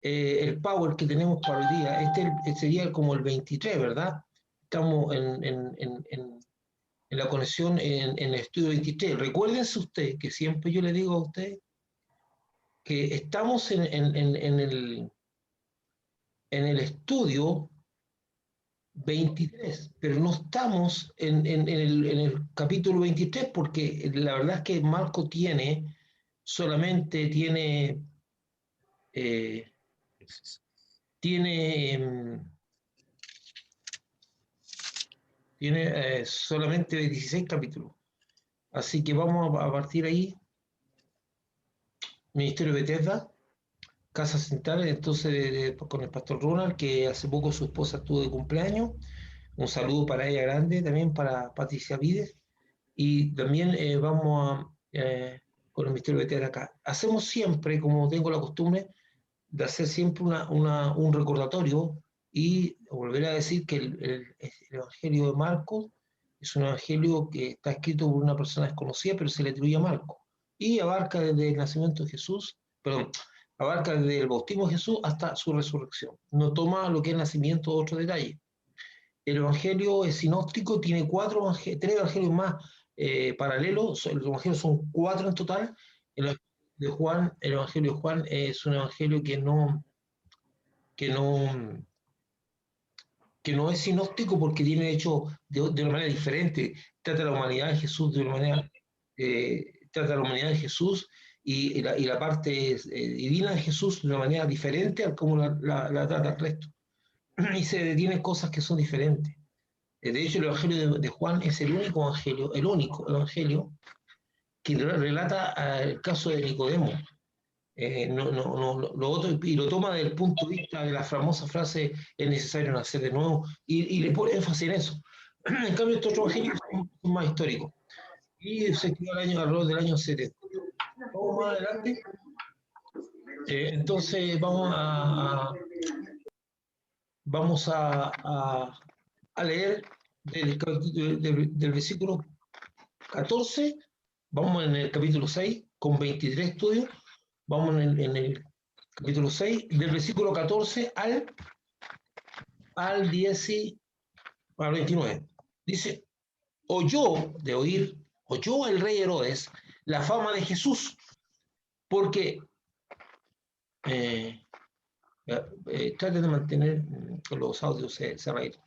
el power que tenemos para hoy día. Sería como el 23, ¿verdad? Estamos en la conexión en el estudio 23. Recuérdense usted que siempre yo le digo a usted que estamos en el estudio 23, pero no estamos en el capítulo 23 porque la verdad es que Marco solamente eh, tiene, solamente 16 capítulos. Así que vamos a partir ahí. Ministerio de Bethesda, Casa Central, entonces con el pastor Ronald, que hace poco su esposa estuvo de cumpleaños. Un saludo para ella grande, también para Patricia Vides. Y también con el Ministerio de Bethesda acá. Hacemos siempre, como tengo la costumbre, de hacer siempre un recordatorio y volver a decir que el Evangelio de Marcos es un evangelio que está escrito por una persona desconocida, pero se le atribuye a Marcos. Y abarca desde el nacimiento de Jesús, perdón, abarca desde el bautismo de Jesús hasta su resurrección. No toma lo que es el nacimiento de otro detalle. El evangelio es sinóptico, tiene tres evangelios más paralelos, los evangelios son 4 en total. El evangelio de Juan es un evangelio que no, que no es sinóptico porque tiene hecho de una manera diferente. Trata la humanidad de Jesús de una manera, trata la humanidad de Jesús y la parte divina de Jesús de una manera diferente a como la trata el resto. Y se detienen cosas que son diferentes. De hecho, el Evangelio de Juan es el único evangelio que relata el caso de Nicodemo. Lo otro, y lo toma desde el punto de vista de la famosa frase: es necesario nacer de nuevo, y le pone énfasis en eso. En cambio, estos otros evangelios son más históricos. Y se escribió alrededor del año 70. Vamos más adelante. Entonces, vamos a leer del versículo 14, vamos en el capítulo 6, con 23 estudios, vamos en el capítulo 6, del versículo 14 al 29. Dice: oyó el rey Herodes la fama de Jesús, porque traten de mantener los audios cerrados.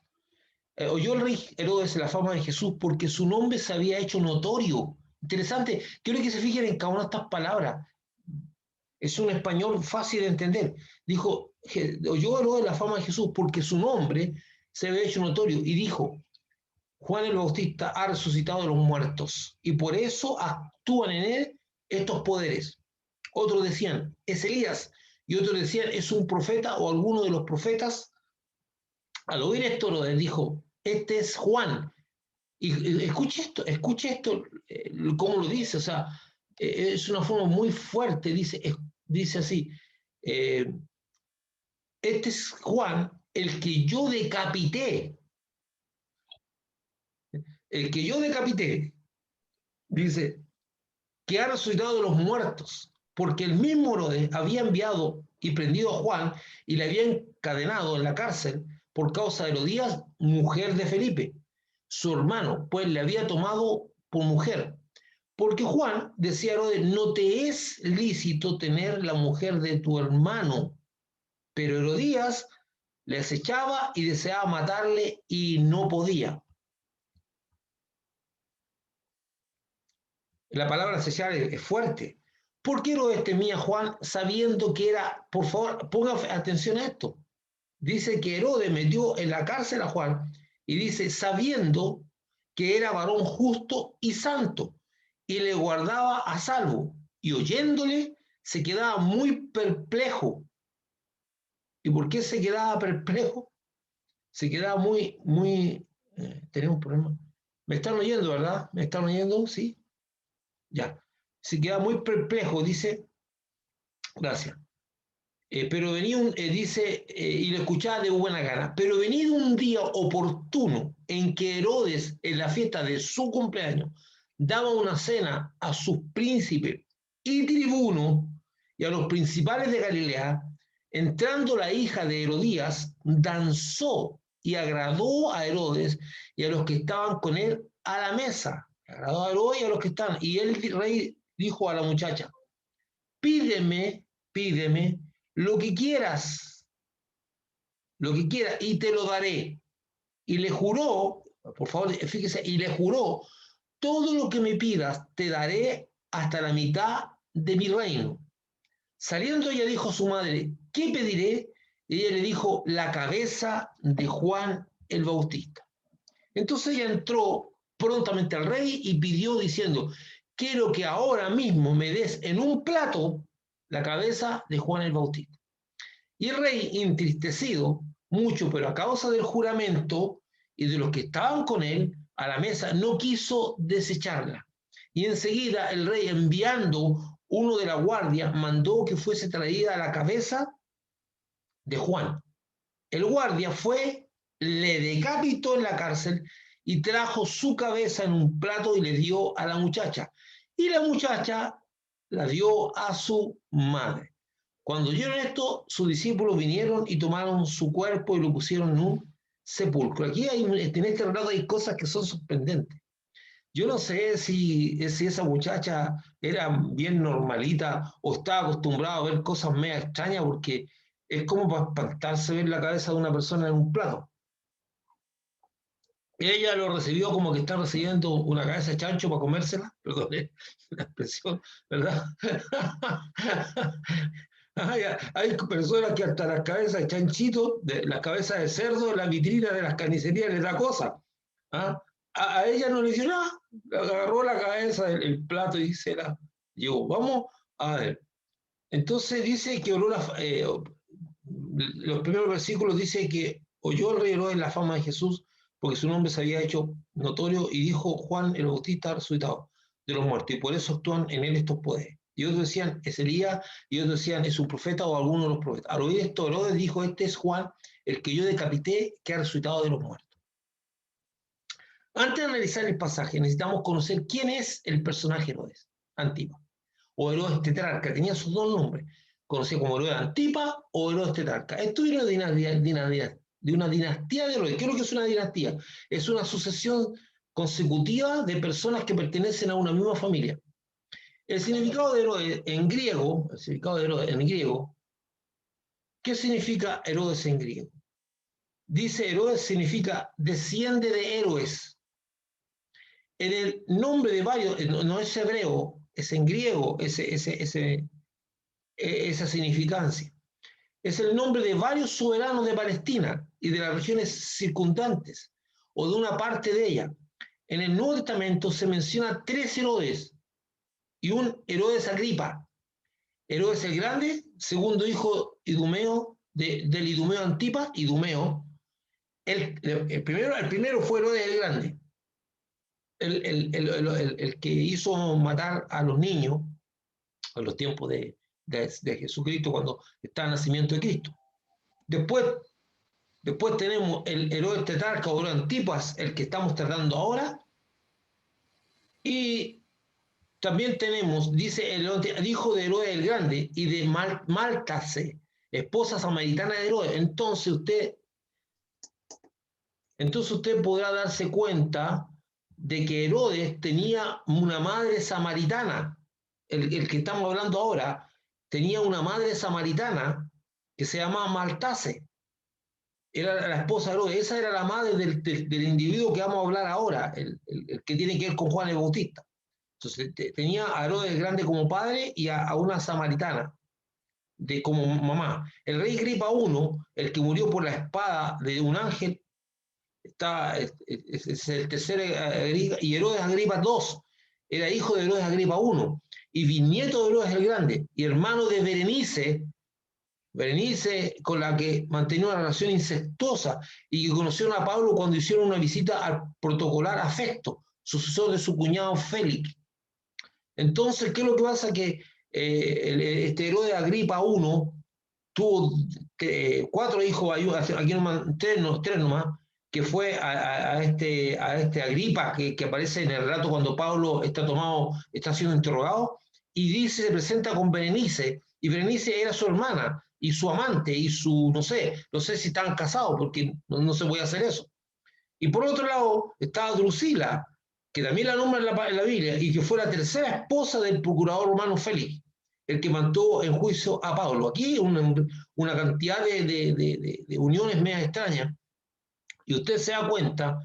Oyó el rey Herodes la fama de Jesús porque su nombre se había hecho notorio. Interesante, quiero que se fijen en cada una de estas palabras. Es un español fácil de entender. Dijo: oyó Herodes la fama de Jesús porque su nombre se había hecho notorio, y dijo: Juan el Bautista ha resucitado de los muertos, y por eso actúan en él estos poderes. Otros decían: es Elías, y otros decían: es un profeta o alguno de los profetas. Al oír esto, Herodes dijo: este es Juan. Y escuche esto, cómo lo dice, o sea, es una forma muy fuerte, dice así: este es Juan, el que yo decapité, dice, que ha resucitado de los muertos, porque el mismo Herodes había enviado y prendido a Juan y le había encadenado en la cárcel por causa de Herodías, mujer de Felipe, su hermano, pues le había tomado por mujer. Porque Juan decía a Herodes: no te es lícito tener la mujer de tu hermano. Pero Herodías le acechaba y deseaba matarle y no podía. La palabra acechar es fuerte. ¿Por qué Herodes temía a Juan sabiendo que era? Por favor, ponga atención a esto. Dice que Herodes metió en la cárcel a Juan, y dice: sabiendo que era varón justo y santo, y le guardaba a salvo, y oyéndole se quedaba muy perplejo. ¿Y por qué se quedaba perplejo? Se quedaba tenemos un problema. ¿Me están oyendo, verdad? ¿Me están oyendo? ¿Sí? Ya. Se quedaba muy perplejo, dice. Gracias. Pero venía dice, y lo escuchaba de buena gana. Pero venía un día oportuno en que Herodes, en la fiesta de su cumpleaños, daba una cena a sus príncipes y tribunos y a los principales de Galilea, Entrando la hija de Herodías, danzó y agradó a Herodes y a los que estaban con él a la mesa. Agradó a Herodes y a los que estaban. Y el rey dijo a la muchacha, pídeme, pídeme lo que quieras, y te lo daré. Y le juró, por favor, fíjese, y le juró, todo lo que me pidas te daré hasta la mitad de mi reino. Saliendo ella dijo a su madre, ¿qué pediré? Y ella le dijo, la cabeza de Juan el Bautista. Entonces ella entró prontamente al rey y pidió diciendo, quiero que ahora mismo me des en un plato la cabeza de Juan el Bautista. Y el rey, entristecido mucho, pero a causa del juramento y de los que estaban con él a la mesa, no quiso desecharla. Y enseguida el rey, enviando uno de la guardia, mandó que fuese traída la cabeza de Juan. El guardia fue, le decapitó en la cárcel y trajo su cabeza en un plato y le dio a la muchacha. Y la muchacha la dio a su madre. Cuando oyeron esto, sus discípulos vinieron y tomaron su cuerpo y lo pusieron en un sepulcro. Aquí en este relato hay cosas que son sorprendentes. Yo no sé si esa muchacha era bien normalita o estaba acostumbrada a ver cosas medio extrañas, porque es como para espantarse ver la cabeza de una persona en un plato. Ella lo recibió como que está recibiendo una cabeza de chancho para comérsela, perdón la expresión, ¿verdad? Hay personas que hasta las cabezas de chanchito, las cabezas de cerdo, en la vitrina de las carnicerías les da cosa. ¿Ah? A ella no le hizo nada, agarró la cabeza del plato y se la llevó. Vamos a ver. Entonces dice que los primeros versículos dice que oyó el rey Herodes la fama de Jesús porque su nombre se había hecho notorio y dijo Juan el Bautista resucitado de los muertos y por eso actúan en él estos poderes. Y otros decían, es Elías, y otros decían, es un profeta o alguno de los profetas. Al oír esto, Herodes dijo, este es Juan, el que yo decapité, que ha resucitado de los muertos. Antes de analizar el pasaje, necesitamos conocer quién es el personaje Herodes Antipas, o Herodes Tetrarca, tenía sus dos nombres, conocido como Herodes Antipas o Herodes Tetrarca. Esto viene de una dinastía de Herodes. ¿Qué es lo que es una dinastía? Es una sucesión consecutiva de personas que pertenecen a una misma familia. El significado de Herodes en griego, ¿qué significa Herodes en griego? Dice Herodes significa desciende de héroes. En el nombre de varios, no es hebreo, es en griego esa significancia. Es el nombre de varios soberanos de Palestina y de las regiones circundantes, o de una parte de ella. En el Nuevo Testamento se menciona 3 Herodes y un Herodes Agripa. Herodes el Grande, segundo hijo Idumeo, del Idumeo Antipas, Idumeo. El primero fue Herodes el Grande, el que hizo matar a los niños en los tiempos de Jesucristo, cuando está el nacimiento de Cristo. Después tenemos el Herodes Tetrarca o Antipas, el que estamos tratando ahora, y también tenemos, dice el hijo de Herodes el Grande y de Maltase, esposa samaritana de Herodes. Entonces usted podrá darse cuenta de que Herodes tenía una madre samaritana. El que estamos hablando ahora tenía una madre samaritana que se llamaba Maltase. Era la esposa de Herodes. Esa era la madre del individuo que vamos a hablar ahora, el que tiene que ver con Juan el Bautista. Entonces tenía a Herodes el Grande como padre y a una samaritana como mamá. El rey Agripa I, el que murió por la espada de un ángel, es el tercer Agripa, y Herodes Agripa II era hijo de Herodes Agripa I y bisnieto de Herodes el Grande y hermano de Berenice, con la que mantenía una relación incestuosa y que conocieron a Pablo cuando hicieron una visita al protocolar a Festo, sucesor de su cuñado Félix. Entonces, ¿qué es lo que pasa? Que este Herodes Agripa I tuvo 4 hijos, aquí nomás, 3 nomás, que fue a este Agripa que aparece en el relato cuando Pablo está siendo interrogado, y dice, se presenta con Berenice, y Berenice era su hermana, y su amante, y su, no sé si estaban casados, porque no se puede hacer eso. Y por otro lado estaba Drusila, que también la nombra en la Biblia, y que fue la tercera esposa del procurador romano Félix, el que mantuvo en juicio a Pablo. Aquí una cantidad de uniones medio extrañas, y usted se da cuenta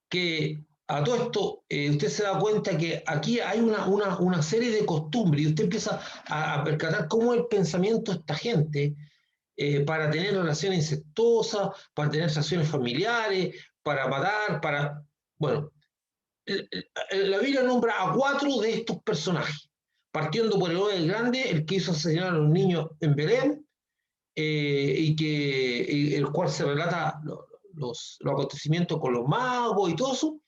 que a todo esto, usted se da cuenta que aquí hay una serie de costumbres, y usted empieza a percatar cómo es el pensamiento de esta gente, para tener relaciones incestuosas, para tener relaciones familiares, para matar, para... Bueno, la Biblia nombra a 4 de estos personajes, partiendo por Herodes el Grande, el que hizo asesinar a los niños en Belén, el cual se relata los acontecimientos con los magos y todo eso.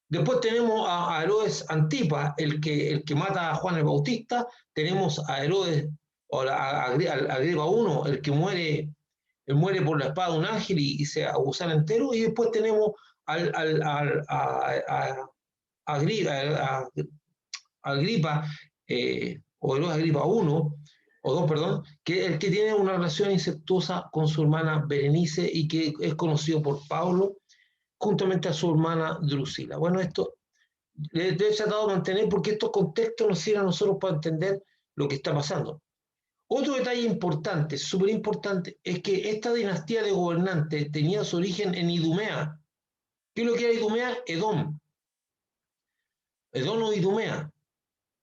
Después tenemos a Herodes Antipas, el que mata a Juan el Bautista. Tenemos a Herodes, o a Agrippa I, el que muere, él muere por la espada de un ángel y se gusana entero. Y después tenemos a Agripa, o Herodes Agripa I, o dos, perdón, que es el que tiene una relación incestuosa con su hermana Berenice y que es conocido por Pablo, juntamente a su hermana Drusila. Bueno, esto le he tratado de mantener porque estos contextos nos sirven a nosotros para entender lo que está pasando. Otro detalle importante, súper importante, es que esta dinastía de gobernantes tenía su origen en Idumea. ¿Qué es lo que era Idumea? Edom. Edom o Idumea.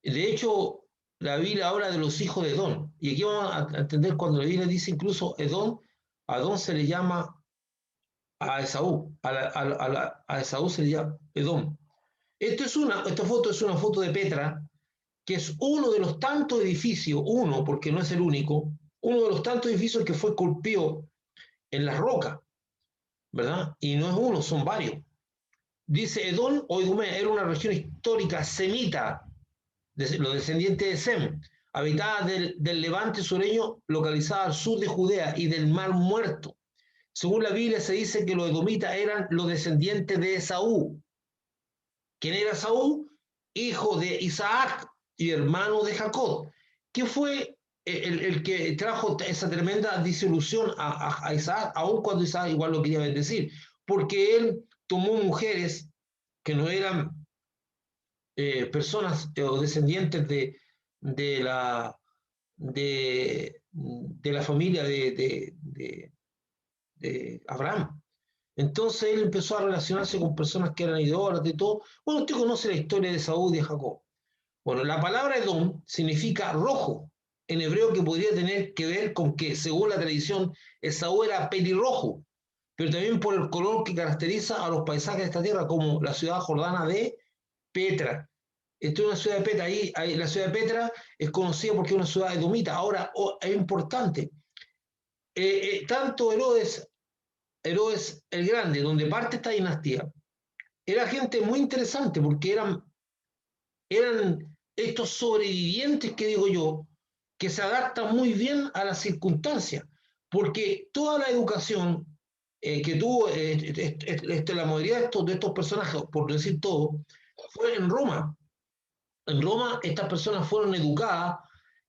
De hecho, la Biblia habla de los hijos de Edom. Y aquí vamos a entender cuando la Biblia dice incluso Edom, a Edom se le llama a Esaú. A Esaú se le llama Edom. Esta foto es una foto de Petra, que es uno de los tantos edificios, uno, porque no es el único, uno de los tantos edificios que fue esculpido en la roca, ¿verdad? Y no es uno, son varios. Dice Edom o Idumea, era una región histórica semita, los descendientes de Sem, habitada del levante sureño, localizada al sur de Judea y del Mar Muerto. Según la Biblia se dice que los edomitas eran los descendientes de Esaú. ¿Quién era Esaú? Hijo de Isaac y hermano de Jacob. ¿Qué fue el que trajo esa tremenda disolución a Isaac, aun cuando Isaac igual lo quería bendecir? Porque él tomó mujeres que no eran personas o descendientes de, la, de la familia de Abraham. Entonces él empezó a relacionarse con personas que eran idólatras y todo. Bueno, usted conoce la historia de Saúl y de Jacob. Bueno, la palabra Edom significa rojo, en hebreo, que podría tener que ver con que, según la tradición, Esaú era pelirrojo, pero también por el color que caracteriza a los paisajes de esta tierra, como la ciudad jordana de Petra. Esto es una ciudad de Petra, la ciudad de Petra es conocida porque es una ciudad edomita. Ahora, es importante, tanto Herodes el Grande, donde parte esta dinastía, era gente muy interesante porque eran estos sobrevivientes, que digo yo, que se adaptan muy bien a las circunstancias, porque toda la educación que tuvo la mayoría de estos personajes, por decir todo, fue en Roma. En Roma estas personas fueron educadas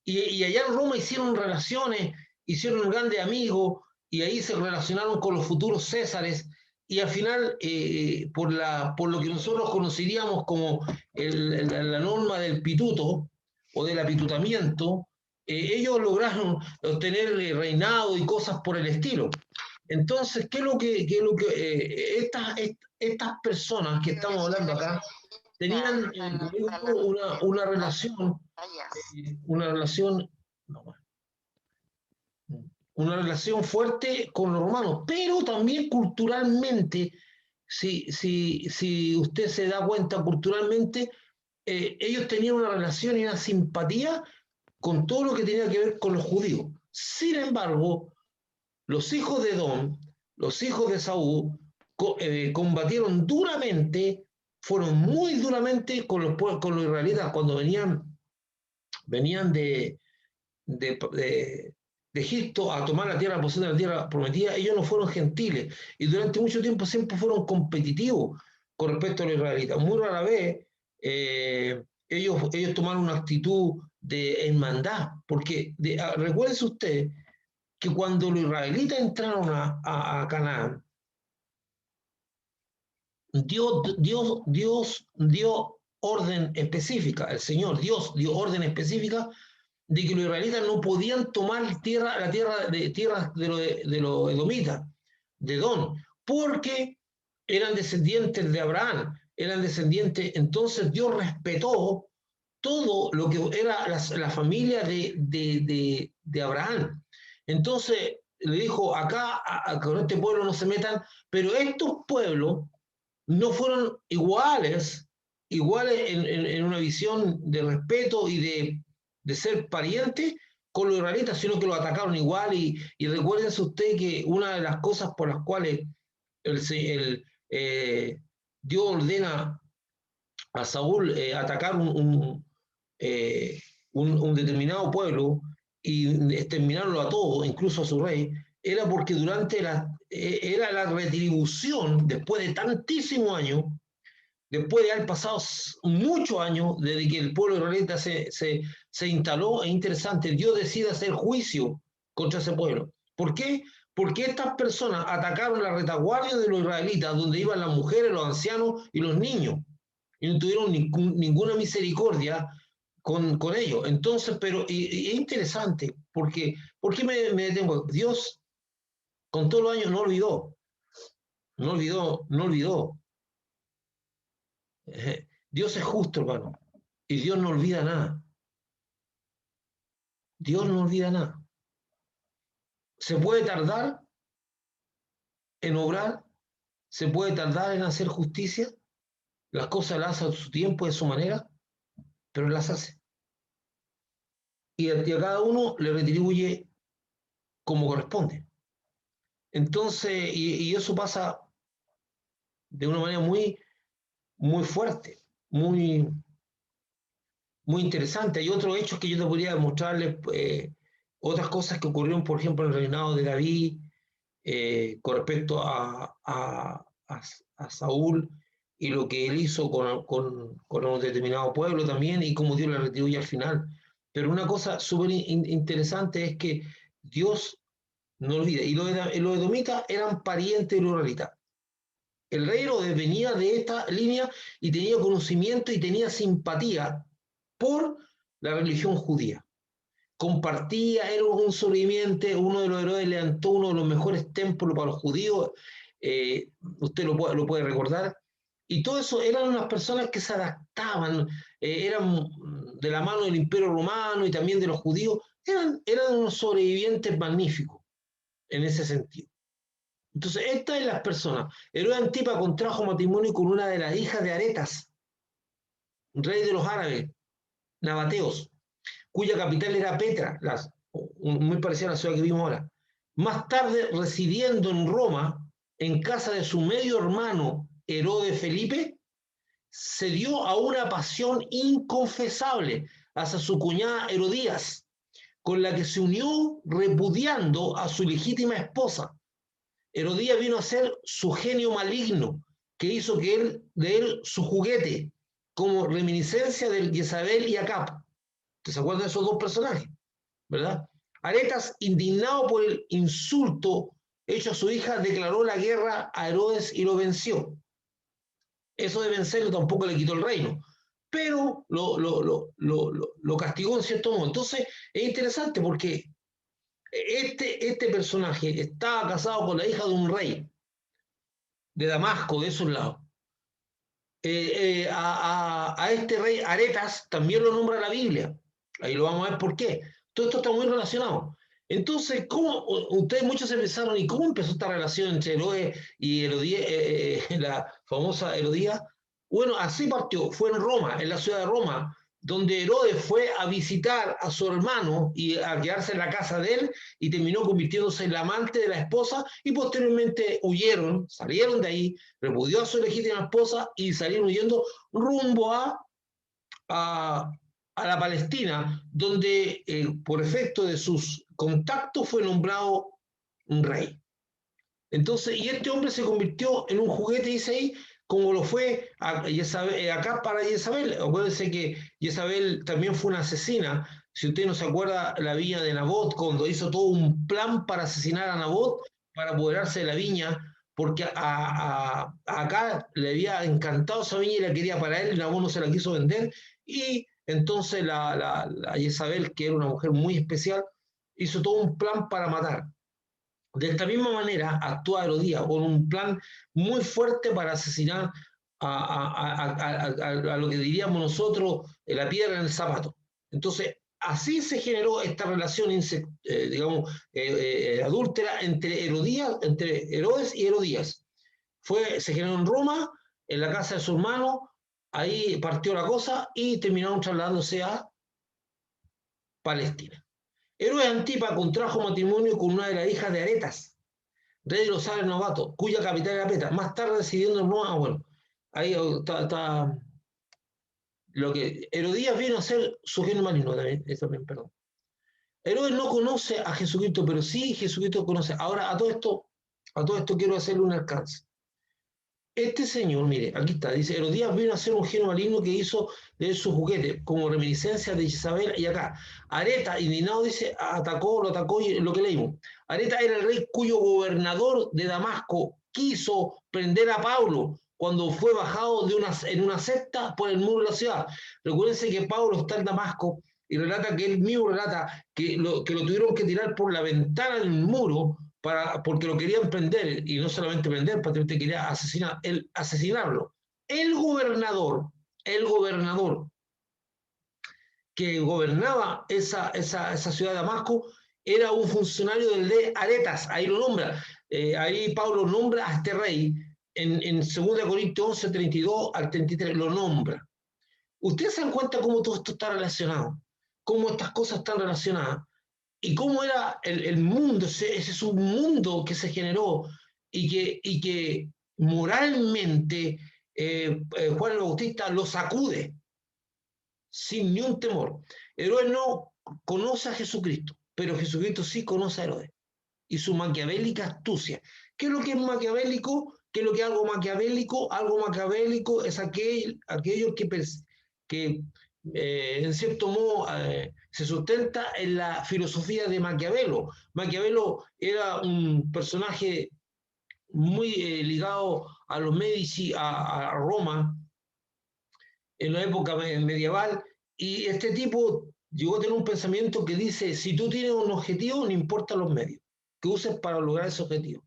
y allá en Roma hicieron relaciones, hicieron grandes amigos y ahí se relacionaron con los futuros Césares y al final, por lo que nosotros conoceríamos como la norma del pituto o del apitutamiento, ellos lograron obtener reinado y cosas por el estilo. Entonces, ¿qué es lo que estas personas que estamos hablando acá tenían una relación, una relación, no, una relación fuerte con los romanos, pero también culturalmente, si usted se da cuenta culturalmente, ellos tenían una relación y una simpatía con todo lo que tenía que ver con los judíos. Sin embargo, los hijos de Edom, los hijos de Saúl, combatieron duramente, fueron muy duramente con los israelitas cuando venían de Egipto a tomar la tierra, poseen la tierra prometida. Ellos no fueron gentiles y durante mucho tiempo siempre fueron competitivos con respecto a los israelitas. Muy rara vez ellos tomaron una actitud de hermandad, porque recuérdese usted que cuando los israelitas entraron a Canaán, Dios dio orden específica, el Señor Dios dio orden específica de que los israelitas no podían tomar la tierra de los edomitas, de Edom, porque eran descendientes de Abraham, eran descendientes, entonces Dios respetó todo lo que era la familia de Abraham. Entonces le dijo, acá con este pueblo no se metan, pero estos pueblos no fueron iguales en una visión de respeto y de ser parientes con los israelitas, sino que los atacaron igual. Y recuérdense usted que una de las cosas por las cuales Dios ordena a Saúl atacar un determinado pueblo y exterminarlo a todos, incluso a su rey, era porque era la retribución, después de tantísimos años, después de haber pasado muchos años desde que el pueblo israelita se instaló. Es interesante, Dios decide hacer juicio contra ese pueblo. ¿Por qué? Porque estas personas atacaron la retaguardia de los israelitas, donde iban las mujeres, los ancianos y los niños, y no tuvieron ninguna misericordia con ellos. Entonces, pero y es interesante, ¿por qué me detengo? Dios, con todos los años, no olvidó, no olvidó, no olvidó. Dios es justo, hermano, y Dios no olvida nada. Dios no olvida nada. Se puede tardar en obrar, se puede tardar en hacer justicia, las cosas las hace a su tiempo y a su manera, pero las hace. Y a cada uno le retribuye como corresponde. Entonces, y eso pasa de una manera muy fuerte, muy interesante. Hay otros hechos que yo te podría mostrarles, otras cosas que ocurrieron, por ejemplo, en el reinado de David, con respecto a Saúl y lo que él hizo con un determinado pueblo también, y cómo Dios le retribuye al final. Pero una cosa súper interesante es que Dios no olvida, y los edomitas eran parientes de los israelitas. El rey Herodes venía de esta línea y tenía conocimiento y tenía simpatía por la religión judía. Compartía, era un sobreviviente, uno de los héroes levantó uno de los mejores templos para los judíos, usted lo puede recordar, y todo eso eran unas personas que se adaptaban, eran de la mano del Imperio Romano y también de los judíos, eran unos sobrevivientes magníficos en ese sentido. Entonces, estas son las personas. Herodes Antipa contrajo matrimonio con una de las hijas de Aretas, rey de los árabes, nabateos, cuya capital era Petra, muy parecida a la ciudad que vimos ahora. Más tarde, residiendo en Roma, en casa de su medio hermano Herodes Felipe, se dio a una pasión inconfesable hacia su cuñada Herodías, con la que se unió repudiando a su legítima esposa. Herodías vino a ser su genio maligno, que hizo de él su juguete, como reminiscencia del Jezabel y Acab. ¿Se acuerdan de esos dos personajes? ¿Verdad? Aretas, indignado por el insulto hecho a su hija, declaró la guerra a Herodes y lo venció. Eso de vencerlo tampoco le quitó el reino, pero lo castigó en cierto modo. Entonces, es interesante porque este personaje estaba casado con la hija de un rey de Damasco, de esos lados. A este rey Aretas también lo nombra la Biblia. Ahí lo vamos a ver por qué. Todo esto está muy relacionado. Entonces, ¿cómo ustedes muchos se pensaron, ¿y cómo empezó esta relación entre Herodes y Herodías, la famosa Herodías? Bueno, así partió, fue en Roma, en la ciudad de Roma, donde Herodes fue a visitar a su hermano y a quedarse en la casa de él y terminó convirtiéndose en la amante de la esposa y posteriormente huyeron, salieron de ahí, repudió a su legítima esposa y salieron huyendo rumbo a la Palestina, donde por efecto de sus contactos fue nombrado un rey. Entonces, y este hombre se convirtió en un juguete, dice ahí, como lo fue acá para Jezabel. Acuérdense que Jezabel también fue una asesina, Si usted no se acuerda, la viña de Nabot, cuando hizo todo un plan para asesinar a Nabot, para apoderarse de la viña, porque acá le había encantado esa viña y la quería para él, y Nabot no se la quiso vender, y entonces la Jezabel, que era una mujer muy especial, hizo todo un plan para matar. De esta misma manera actúa Herodías con un plan muy fuerte para asesinar a lo que diríamos nosotros la piedra en el zapato. Entonces, así se generó esta relación, digamos, adúltera entre Herodes y Herodías. Se generó en Roma, en la casa de su hermano, ahí partió la cosa y terminaron trasladándose a Palestina. Herodes Antipa contrajo matrimonio con una de las hijas de Aretas, rey de los Árabes novatos, cuya capital era Petra. Más tarde decidiendo en Roma, bueno, ahí está lo que Herodías vino a ser su genio maligno también, perdón. Herodes no conoce a Jesucristo, pero sí Jesucristo conoce. Ahora, a todo esto quiero hacerle un alcance. Este señor, mire, aquí está, dice, Herodías vino a ser un genio maligno que hizo de su juguete, como reminiscencia de Isabel, y acá, Areta, indignado, dice, lo atacó, y lo que leímos. Areta era el rey cuyo gobernador de Damasco quiso prender a Pablo cuando fue bajado en una secta por el muro de la ciudad. Recuérdense que Pablo está en Damasco y relata que él mismo relata que lo tuvieron que tirar por la ventana del muro porque lo querían prender, y no solamente prender, prácticamente quería asesinarlo. El gobernador que gobernaba esa ciudad de Damasco era un funcionario del de Aretas, ahí lo nombra, ahí Pablo nombra a este rey, en 2 Corintios 11, 32 al 33, lo nombra. Ustedes se dan cuenta cómo todo esto está relacionado, cómo estas cosas están relacionadas, y cómo era el mundo, ese submundo que se generó y que moralmente Juan el Bautista lo sacude sin ni un temor. Herodes no conoce a Jesucristo, pero Jesucristo sí conoce a Herodes y su maquiavélica astucia. ¿Qué es lo que es maquiavélico? ¿Qué es lo que es algo maquiavélico? Algo maquiavélico es aquello que en cierto modo se sustenta en la filosofía de Maquiavelo. Maquiavelo era un personaje muy ligado a los Medici, a Roma, en la época medieval, y este tipo llegó a tener un pensamiento que dice, si tú tienes un objetivo, no importan los medios que uses para lograr ese objetivo.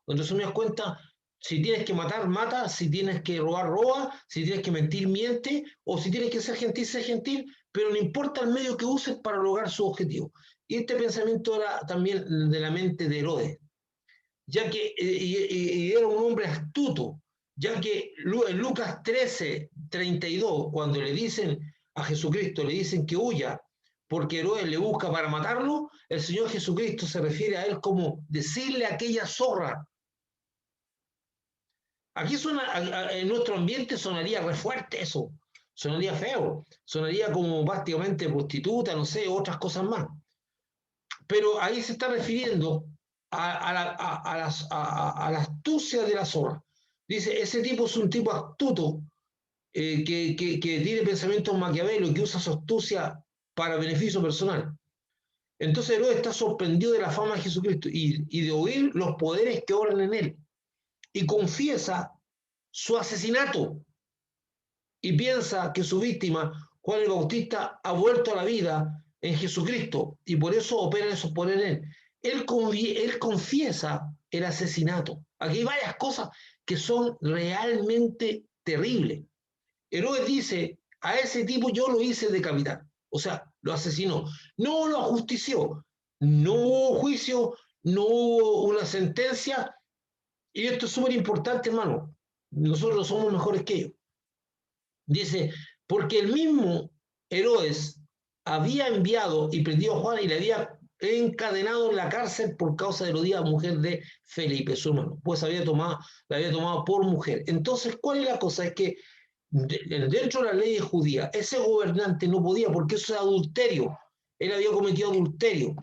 Entonces me das cuenta, si tienes que matar, mata, si tienes que robar, roba, si tienes que mentir, miente, o si tienes que ser gentil, pero no importa el medio que uses para lograr su objetivo. Y este pensamiento era también de la mente de Herodes, ya que y era un hombre astuto, ya que en Lucas 13, 32, cuando le dicen a Jesucristo, le dicen que huya, porque Herodes le busca para matarlo, el Señor Jesucristo se refiere a él como decirle a aquella zorra. Aquí en nuestro ambiente sonaría re fuerte eso, sonaría feo, sonaría como prácticamente prostituta, no sé, otras cosas más. Pero ahí se está refiriendo a la astucia de la zorra. Dice, ese tipo es un tipo astuto que tiene pensamientos maquiavelos y que usa su astucia para beneficio personal. Entonces Herodes está sorprendido de la fama de Jesucristo y de oír los poderes que obran en él. Y confiesa su asesinato y piensa que su víctima, Juan el Bautista, ha vuelto a la vida en Jesucristo y por eso opera esos poderes en él. Él confiesa el asesinato. Aquí hay varias cosas que son realmente terribles. Herodes dice, a ese tipo yo lo hice decapitar, o sea, lo asesinó. No lo ajustició, no hubo juicio, no hubo una sentencia, y esto es súper importante, hermano. Nosotros somos mejores que ellos. Dice, porque el mismo Herodes había enviado y prendido a Juan y le había encadenado en la cárcel por causa de Herodías, mujer de Felipe, su hermano, pues la había tomado por mujer. Entonces, ¿cuál es la cosa? Es que dentro de la ley judía, ese gobernante no podía, porque eso es adulterio. Él había cometido adulterio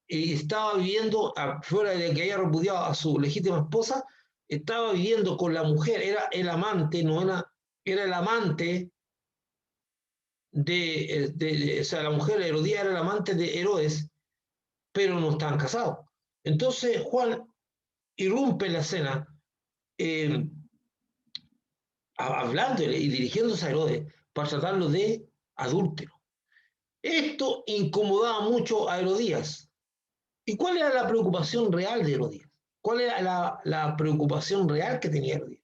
y estaba viviendo, fuera de que haya repudiado a su legítima esposa, estaba viviendo con la mujer, era el amante, no era, era el amante o sea, la mujer Herodías era la amante de Herodes, pero no estaban casados. Entonces Juan irrumpe en la escena, eh, hablándole y dirigiéndose a Herodes para tratarlo de adúltero. Esto incomodaba mucho a Herodías. ¿Y cuál era la preocupación real de Herodías? ¿Cuál era la preocupación real que tenía Herodías?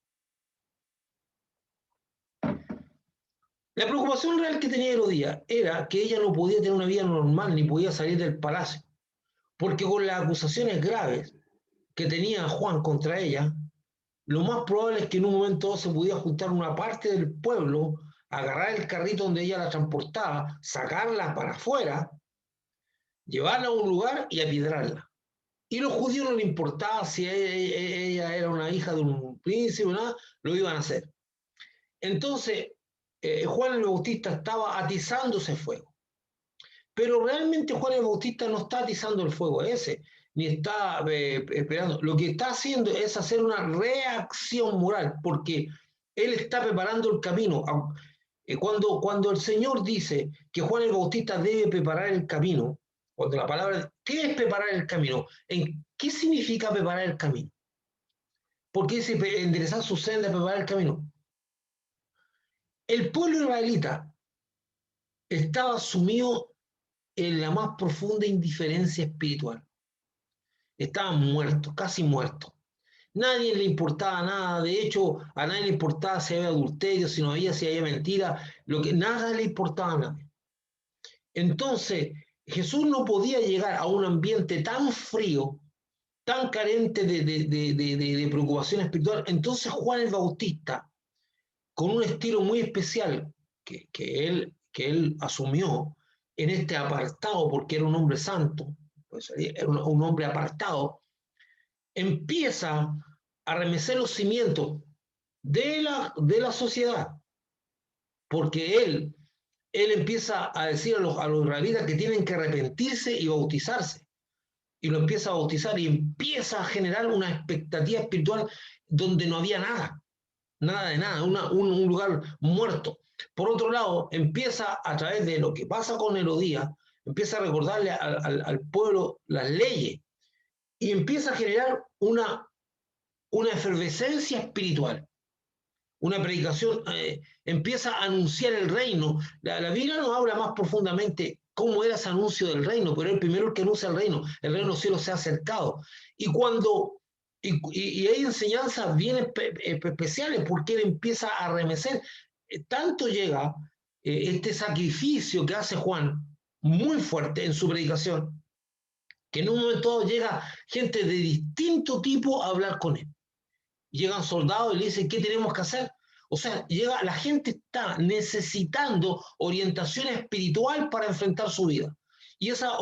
La preocupación real que tenía Herodías era que ella no podía tener una vida normal ni podía salir del palacio, porque con las acusaciones graves que tenía Juan contra ella, lo más probable es que en un momento se pudiera juntar una parte del pueblo, agarrar el carrito donde ella la transportaba, sacarla para afuera, llevarla a un lugar y apiedrarla. Y los judíos no les importaba si ella era una hija de un príncipe o nada, lo iban a hacer. Entonces, Juan el Bautista estaba atizando ese fuego. Pero realmente Juan el Bautista no está atizando el fuego ese, ni está esperando. Lo que está haciendo es hacer una reacción moral, porque él está preparando el camino. Cuando el Señor dice que Juan el Bautista debe preparar el camino, cuando la palabra, ¿qué es preparar el camino? ¿Qué significa preparar el camino? ¿Por qué dice enderezar su senda, preparar el camino? El pueblo israelita estaba sumido en la más profunda indiferencia espiritual. Estaban muertos, casi muertos. Nadie le importaba nada, de hecho, a nadie le importaba si había adulterio, si había mentira, nada le importaba a nadie. Entonces, Jesús no podía llegar a un ambiente tan frío, tan carente de preocupación espiritual. Entonces Juan el Bautista, con un estilo muy especial que él asumió en este apartado, porque era un hombre santo, pues era un hombre apartado, empieza a remecer los cimientos de la sociedad, porque él empieza a decir a los israelitas que tienen que arrepentirse y bautizarse, y lo empieza a bautizar y empieza a generar una expectativa espiritual donde no había nada, nada de nada, un lugar muerto. Por otro lado, empieza a través de lo que pasa con Herodías, empieza a recordarle al pueblo las leyes y empieza a generar una efervescencia espiritual, una predicación, empieza a anunciar el reino. La Biblia nos habla más profundamente cómo era ese anuncio del reino, pero el primero el que anuncia el reino de los cielos se ha acercado. Y cuando y hay enseñanzas bien especiales porque él empieza a remecer. Tanto llega este sacrificio que hace Juan, muy fuerte en su predicación, que en un momento dado llega gente de distinto tipo a hablar con él. Llegan soldados y le dicen, ¿qué tenemos que hacer? O sea, la gente está necesitando orientación espiritual para enfrentar su vida. Y esa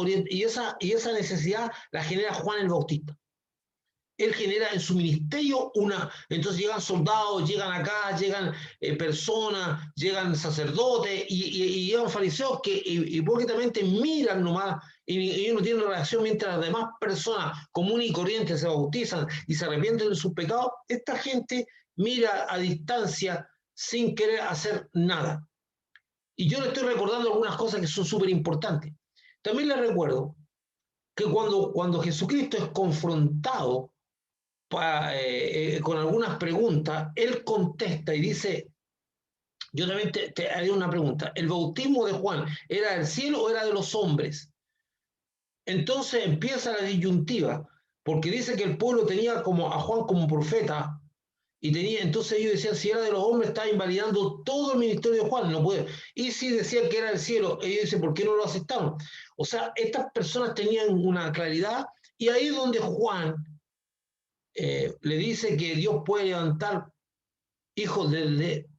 necesidad la genera Juan el Bautista. Él genera en su ministerio entonces llegan soldados, llegan acá, llegan personas, llegan sacerdotes y llegan fariseos que hipócritamente miran nomás y no tienen reacción mientras las demás personas comunes y corrientes se bautizan y se arrepienten de sus pecados. Esta gente mira a distancia sin querer hacer nada. Y yo le estoy recordando algunas cosas que son súper importantes. También le recuerdo que cuando Jesucristo es confrontado con algunas preguntas, él contesta y dice, yo también te haré una pregunta, ¿el bautismo de Juan era del cielo o era de los hombres? Entonces empieza la disyuntiva, porque dice que el pueblo tenía a Juan como profeta, entonces ellos decían, si era de los hombres, estaba invalidando todo el ministerio de Juan, no puede. Y si decía que era del cielo, ellos dicen, ¿por qué no lo aceptaron? O sea, estas personas tenían una claridad, y ahí es donde Juan le dice que Dios puede levantar hijos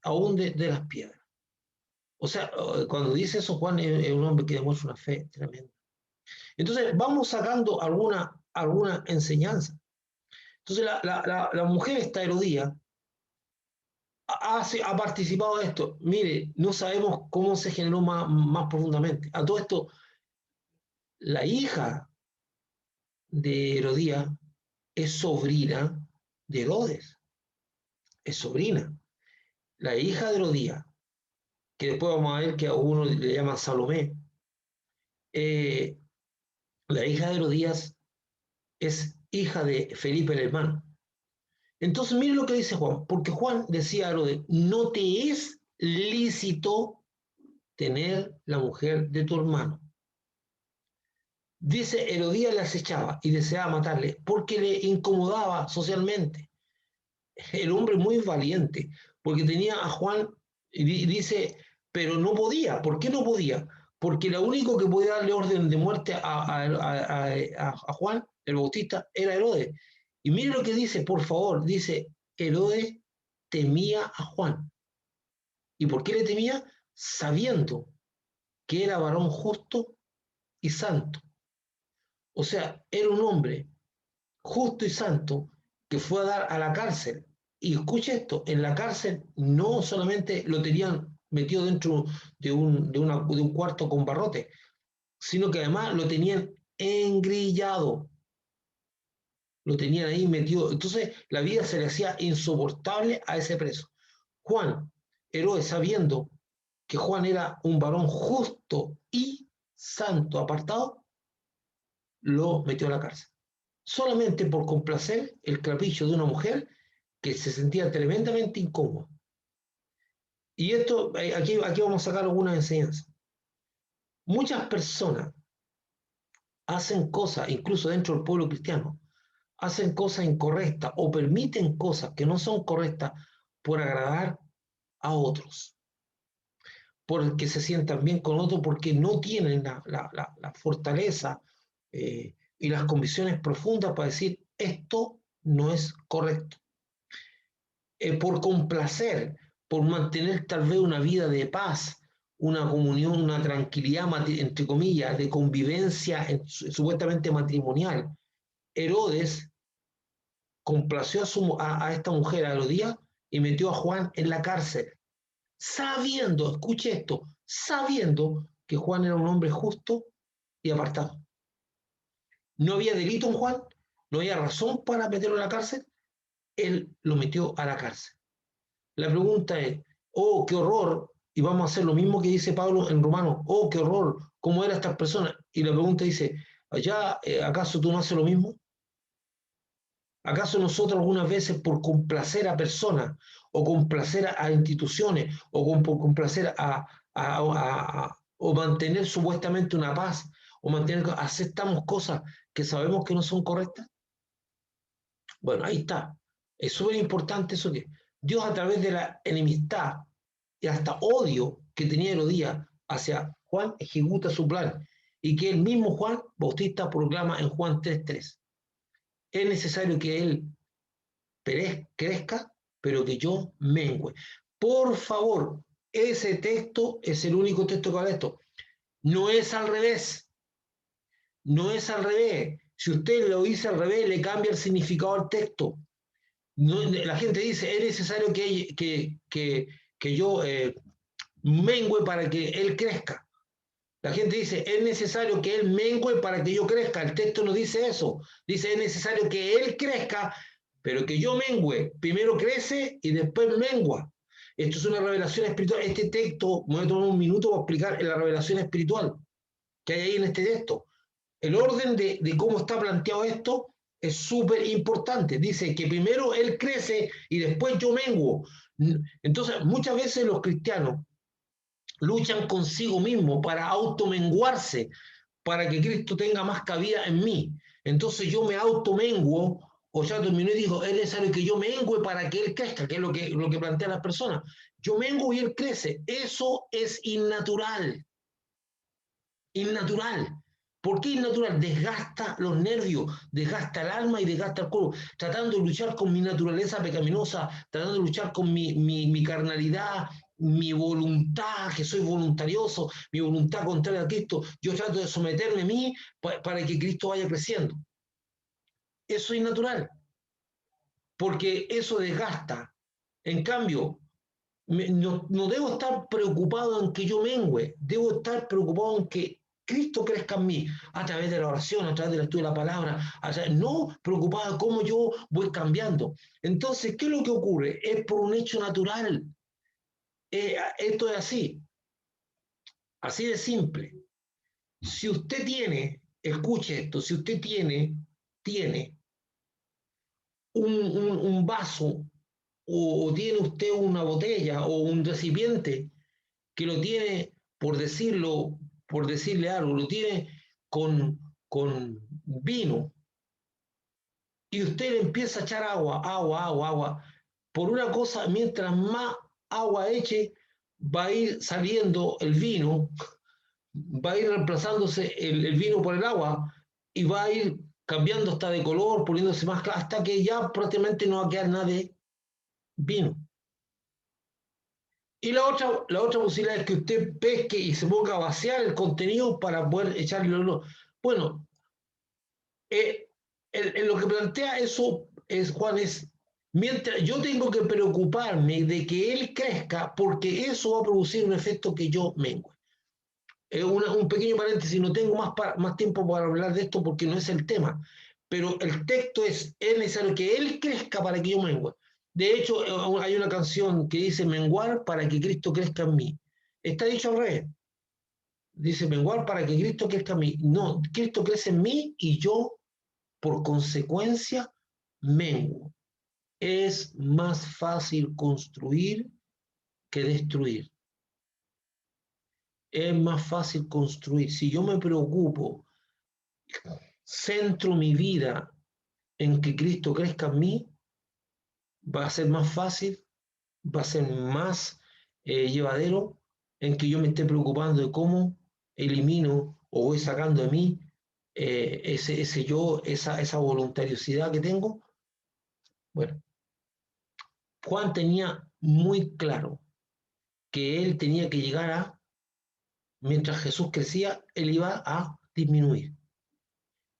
aún de las piedras. O sea, cuando dice eso, Juan es un hombre que demuestra una fe tremenda. Entonces, vamos sacando alguna enseñanza. Entonces, la mujer esta Herodía ha participado de esto. Mire, no sabemos cómo se generó más profundamente. A todo esto, la hija de Herodía es sobrina de Herodes. Es sobrina. La hija de Herodía que después vamos a ver que a uno le llaman Salomé. Eh, la hija de Herodías es hija de Felipe el hermano. Entonces, miren lo que dice Juan, porque Juan decía a Herodes, no te es lícito tener la mujer de tu hermano. Dice, Herodías le acechaba y deseaba matarle porque le incomodaba socialmente. El hombre muy valiente, porque tenía a Juan, y dice, pero no podía. ¿Por qué no podía? Porque lo único que podía darle orden de muerte a Juan, el Bautista, era Herodes. Y mire lo que dice, por favor, dice, Herodes temía a Juan. ¿Y por qué le temía? Sabiendo que era varón justo y santo. O sea, era un hombre justo y santo que fue a dar a la cárcel. Y escuche esto, en la cárcel no solamente lo tenían metido dentro de un cuarto con barrote, sino que además lo tenían engrillado, lo tenían ahí metido. Entonces la vida se le hacía insoportable a ese preso. Juan, Herodes, sabiendo que Juan era un varón justo y santo, apartado, lo metió a la cárcel. Solamente por complacer el capricho de una mujer que se sentía tremendamente incómoda. Y esto, aquí vamos a sacar algunas enseñanzas. Muchas personas hacen cosas, incluso dentro del pueblo cristiano, hacen cosas incorrectas o permiten cosas que no son correctas por agradar a otros, porque se sientan bien con otros, porque no tienen la fortaleza y las convicciones profundas para decir esto no es correcto. Por complacer, por mantener tal vez una vida de paz, una comunión, una tranquilidad, entre comillas, de convivencia supuestamente matrimonial. Herodes complació a esta mujer, a Herodías, y metió a Juan en la cárcel, sabiendo, escuche esto, sabiendo que Juan era un hombre justo y apartado. No había delito en Juan, no había razón para meterlo en la cárcel, él lo metió a la cárcel. La pregunta es, oh, qué horror, y vamos a hacer lo mismo que dice Pablo en Romanos, oh, qué horror, cómo eran estas personas. Y la pregunta dice, allá, ¿acaso tú no haces lo mismo? ¿Acaso nosotros algunas veces por complacer a personas o complacer a instituciones o por complacer o mantener supuestamente una paz o mantener, aceptamos cosas que sabemos que no son correctas? Bueno, ahí está. Es súper importante eso que Dios a través de la enemistad y hasta odio que tenía Herodías hacia Juan ejecuta su plan y que el mismo Juan Bautista proclama en Juan 3:3. Es necesario que él crezca, pero que yo mengüe. Por favor, ese texto es el único texto que habla de esto. No es al revés. No es al revés. Si usted lo dice al revés, le cambia el significado al texto. No, la gente dice, es necesario que yo mengüe para que él crezca. La gente dice, es necesario que él mengüe para que yo crezca. El texto no dice eso. Dice, es necesario que él crezca, pero que yo mengüe. Primero crece y después mengua. Esto es una revelación espiritual. Este texto, me voy a tomar un minuto para explicar la revelación espiritual que hay ahí en este texto. El orden de cómo está planteado esto es súper importante. Dice que primero él crece y después yo menguo. Entonces, muchas veces los cristianos luchan consigo mismo para automenguarse, para que Cristo tenga más cabida en mí. Entonces yo me automenguo, o ya terminé y digo, es necesario que yo mengue para que Él crezca, que es lo que plantean las personas. Yo mengo y Él crece. Eso es innatural. Innatural. ¿Por qué innatural? Desgasta los nervios, desgasta el alma y desgasta el cuerpo. Tratando de luchar con mi naturaleza pecaminosa, tratando de luchar con mi carnalidad, mi voluntad, que soy voluntarioso, mi voluntad contraria a Cristo. Yo trato de someterme a mí para que Cristo vaya creciendo. Eso es innatural, porque eso desgasta. En cambio, no debo estar preocupado en que yo mengüe, debo estar preocupado en que Cristo crezca en mí, a través de la oración, a través del estudio de la palabra, no preocupado de cómo yo voy cambiando. Entonces, ¿qué es lo que ocurre? Es por un hecho natural. Esto es así de simple. Si usted escuche esto, si usted tiene un vaso o tiene usted una botella o un recipiente que lo tiene, por decirle algo, lo tiene con vino y usted le empieza a echar agua, por una cosa, mientras más agua eche, va a ir saliendo el vino, va a ir reemplazándose el vino por el agua y va a ir cambiando hasta de color, poniéndose más claro, hasta que ya prácticamente no va a quedar nada de vino. Y la otra posibilidad es que usted pesque y se ponga a vaciar el contenido para poder echarle olor. Bueno, en lo que plantea eso es, Juan, es, mientras yo tengo que preocuparme de que él crezca, porque eso va a producir un efecto que yo mengue. Un pequeño paréntesis, no tengo más tiempo para hablar de esto porque no es el tema, pero el texto es necesario que él crezca para que yo mengue. De hecho, hay una canción que dice menguar para que Cristo crezca en mí. Está dicho al revés. Dice menguar para que Cristo crezca en mí. No, Cristo crece en mí y yo, por consecuencia, menguo. Es más fácil construir que destruir. Es más fácil construir. Si yo me preocupo, centro mi vida en que Cristo crezca en mí, va a ser más fácil, va a ser más llevadero en que yo me esté preocupando de cómo elimino o voy sacando de mí ese yo, esa voluntariosidad que tengo. Bueno, Juan tenía muy claro que él tenía que llegar mientras Jesús crecía, él iba a disminuir.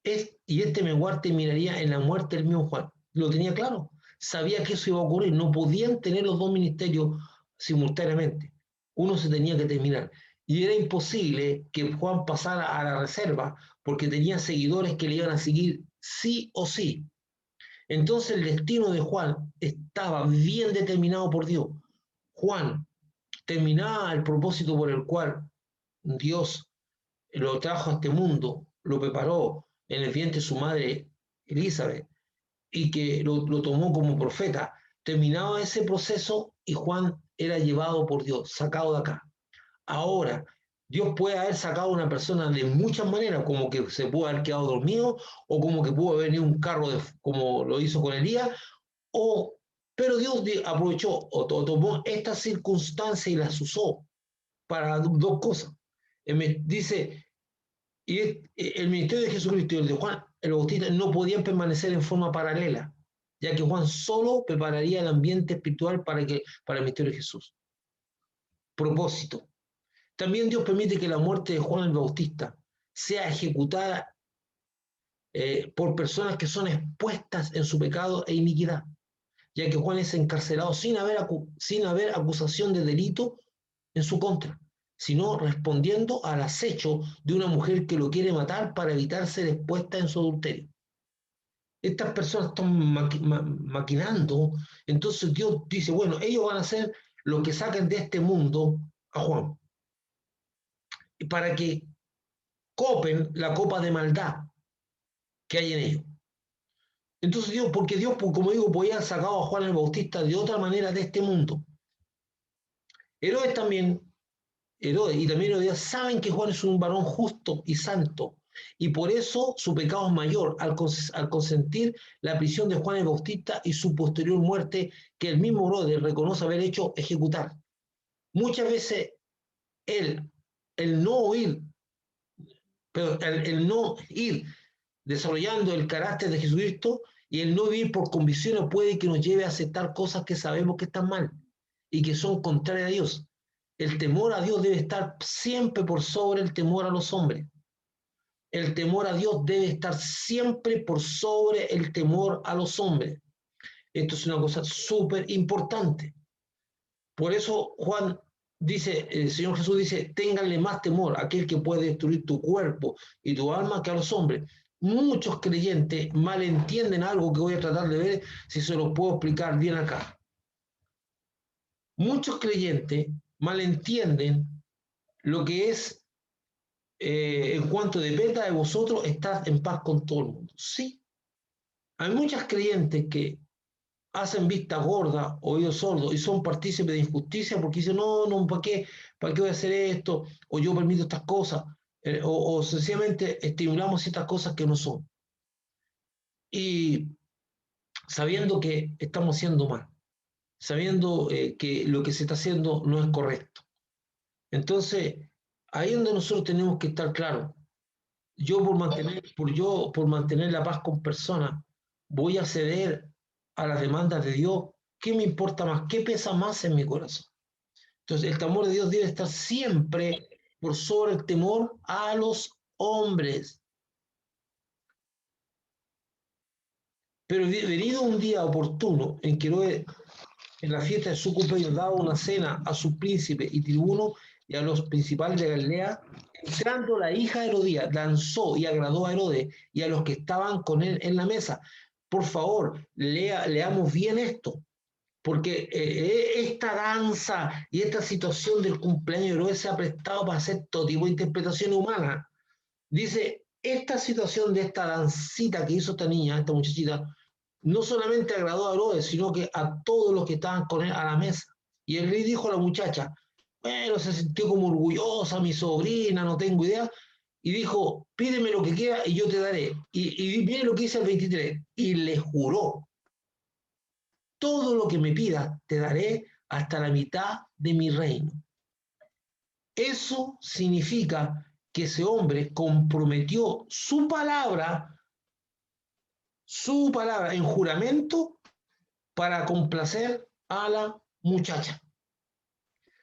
Y este menguar terminaría en la muerte del mismo Juan. Lo tenía claro, sabía que eso iba a ocurrir, no podían tener los dos ministerios simultáneamente. Uno se tenía que terminar. Y era imposible que Juan pasara a la reserva porque tenía seguidores que le iban a seguir sí o sí. Entonces el destino de Juan estaba bien determinado por Dios. Juan terminaba el propósito por el cual Dios lo trajo a este mundo, lo preparó en el vientre de su madre Elizabeth y que lo tomó como profeta. Terminaba ese proceso y Juan era llevado por Dios, sacado de acá. Ahora, Dios puede haber sacado a una persona de muchas maneras, como que se pudo haber quedado dormido, o como que pudo haber venido un carro como lo hizo con Elías, pero Dios aprovechó o tomó estas circunstancias y las usó para dos cosas. Dice, y el ministerio de Jesucristo y el de Juan el Bautista no podían permanecer en forma paralela, ya que Juan solo prepararía el ambiente espiritual para el ministerio de Jesús. Propósito. También Dios permite que la muerte de Juan el Bautista sea ejecutada por personas que son expuestas en su pecado e iniquidad, ya que Juan es encarcelado sin haber acusación de delito en su contra, sino respondiendo al acecho de una mujer que lo quiere matar para evitar ser expuesta en su adulterio. Estas personas están maquinando, entonces Dios dice, bueno, ellos van a hacer lo que saquen de este mundo a Juan, para que copen la copa de maldad que hay en ellos. Entonces Dios, porque Dios, como digo, podía haber sacado a Juan el Bautista de otra manera de este mundo. Herodes y también Herodes saben que Juan es un varón justo y santo, y por eso su pecado es mayor al consentir la prisión de Juan el Bautista y su posterior muerte, que el mismo Herodes reconoce haber hecho ejecutar. Muchas veces el no ir, pero el no ir desarrollando el carácter de Jesucristo y el no vivir por convicciones puede que nos lleve a aceptar cosas que sabemos que están mal y que son contrarias a Dios. El temor a Dios debe estar siempre por sobre el temor a los hombres. El temor a Dios debe estar siempre por sobre el temor a los hombres. Esto es una cosa súper importante. Por eso Juan dice, el Señor Jesús dice, ténganle más temor a aquel que puede destruir tu cuerpo y tu alma que a los hombres. Muchos creyentes malentienden algo que voy a tratar de ver si se lo puedo explicar bien acá. Muchos creyentes malentienden lo que es, en cuanto dependa de vosotros, estad en paz con todo el mundo. Sí, hay muchas creyentes que hacen vista gorda, oídos sordos, y son partícipes de injusticia porque dicen, no, no, ¿para qué voy a hacer esto? O yo permito estas cosas, o sencillamente estimulamos ciertas cosas que no son. Y sabiendo que estamos haciendo mal, sabiendo que lo que se está haciendo no es correcto. Entonces, ahí es donde nosotros tenemos que estar claros. Por mantener la paz con personas, voy a ceder a las demandas de Dios. ¿Qué me importa más? ¿Qué pesa más en mi corazón? Entonces, el temor de Dios debe estar siempre por sobre el temor a los hombres. Pero venido un día oportuno en que Herodes, en la fiesta de su cumpleaños, daba una cena a sus príncipes y tribunos y a los principales de Galilea, entrando la hija de Herodías, danzó y agradó a Herodes y a los que estaban con él en la mesa. Por favor, leamos bien esto, porque esta danza y esta situación del cumpleaños de Herodes se ha prestado para hacer todo tipo de interpretación humana. Dice, esta situación de esta dancita que hizo esta niña, esta muchachita, no solamente agradó a Herodes, sino que a todos los que estaban con él a la mesa. Y el rey dijo a la muchacha, bueno, se sintió como orgullosa, mi sobrina, no tengo idea, y dijo, pídeme lo que quieras y yo te daré. Y mire lo que dice el 23, y le juró, todo lo que me pidas te daré hasta la mitad de mi reino. Eso significa que ese hombre comprometió su palabra en juramento para complacer a la muchacha.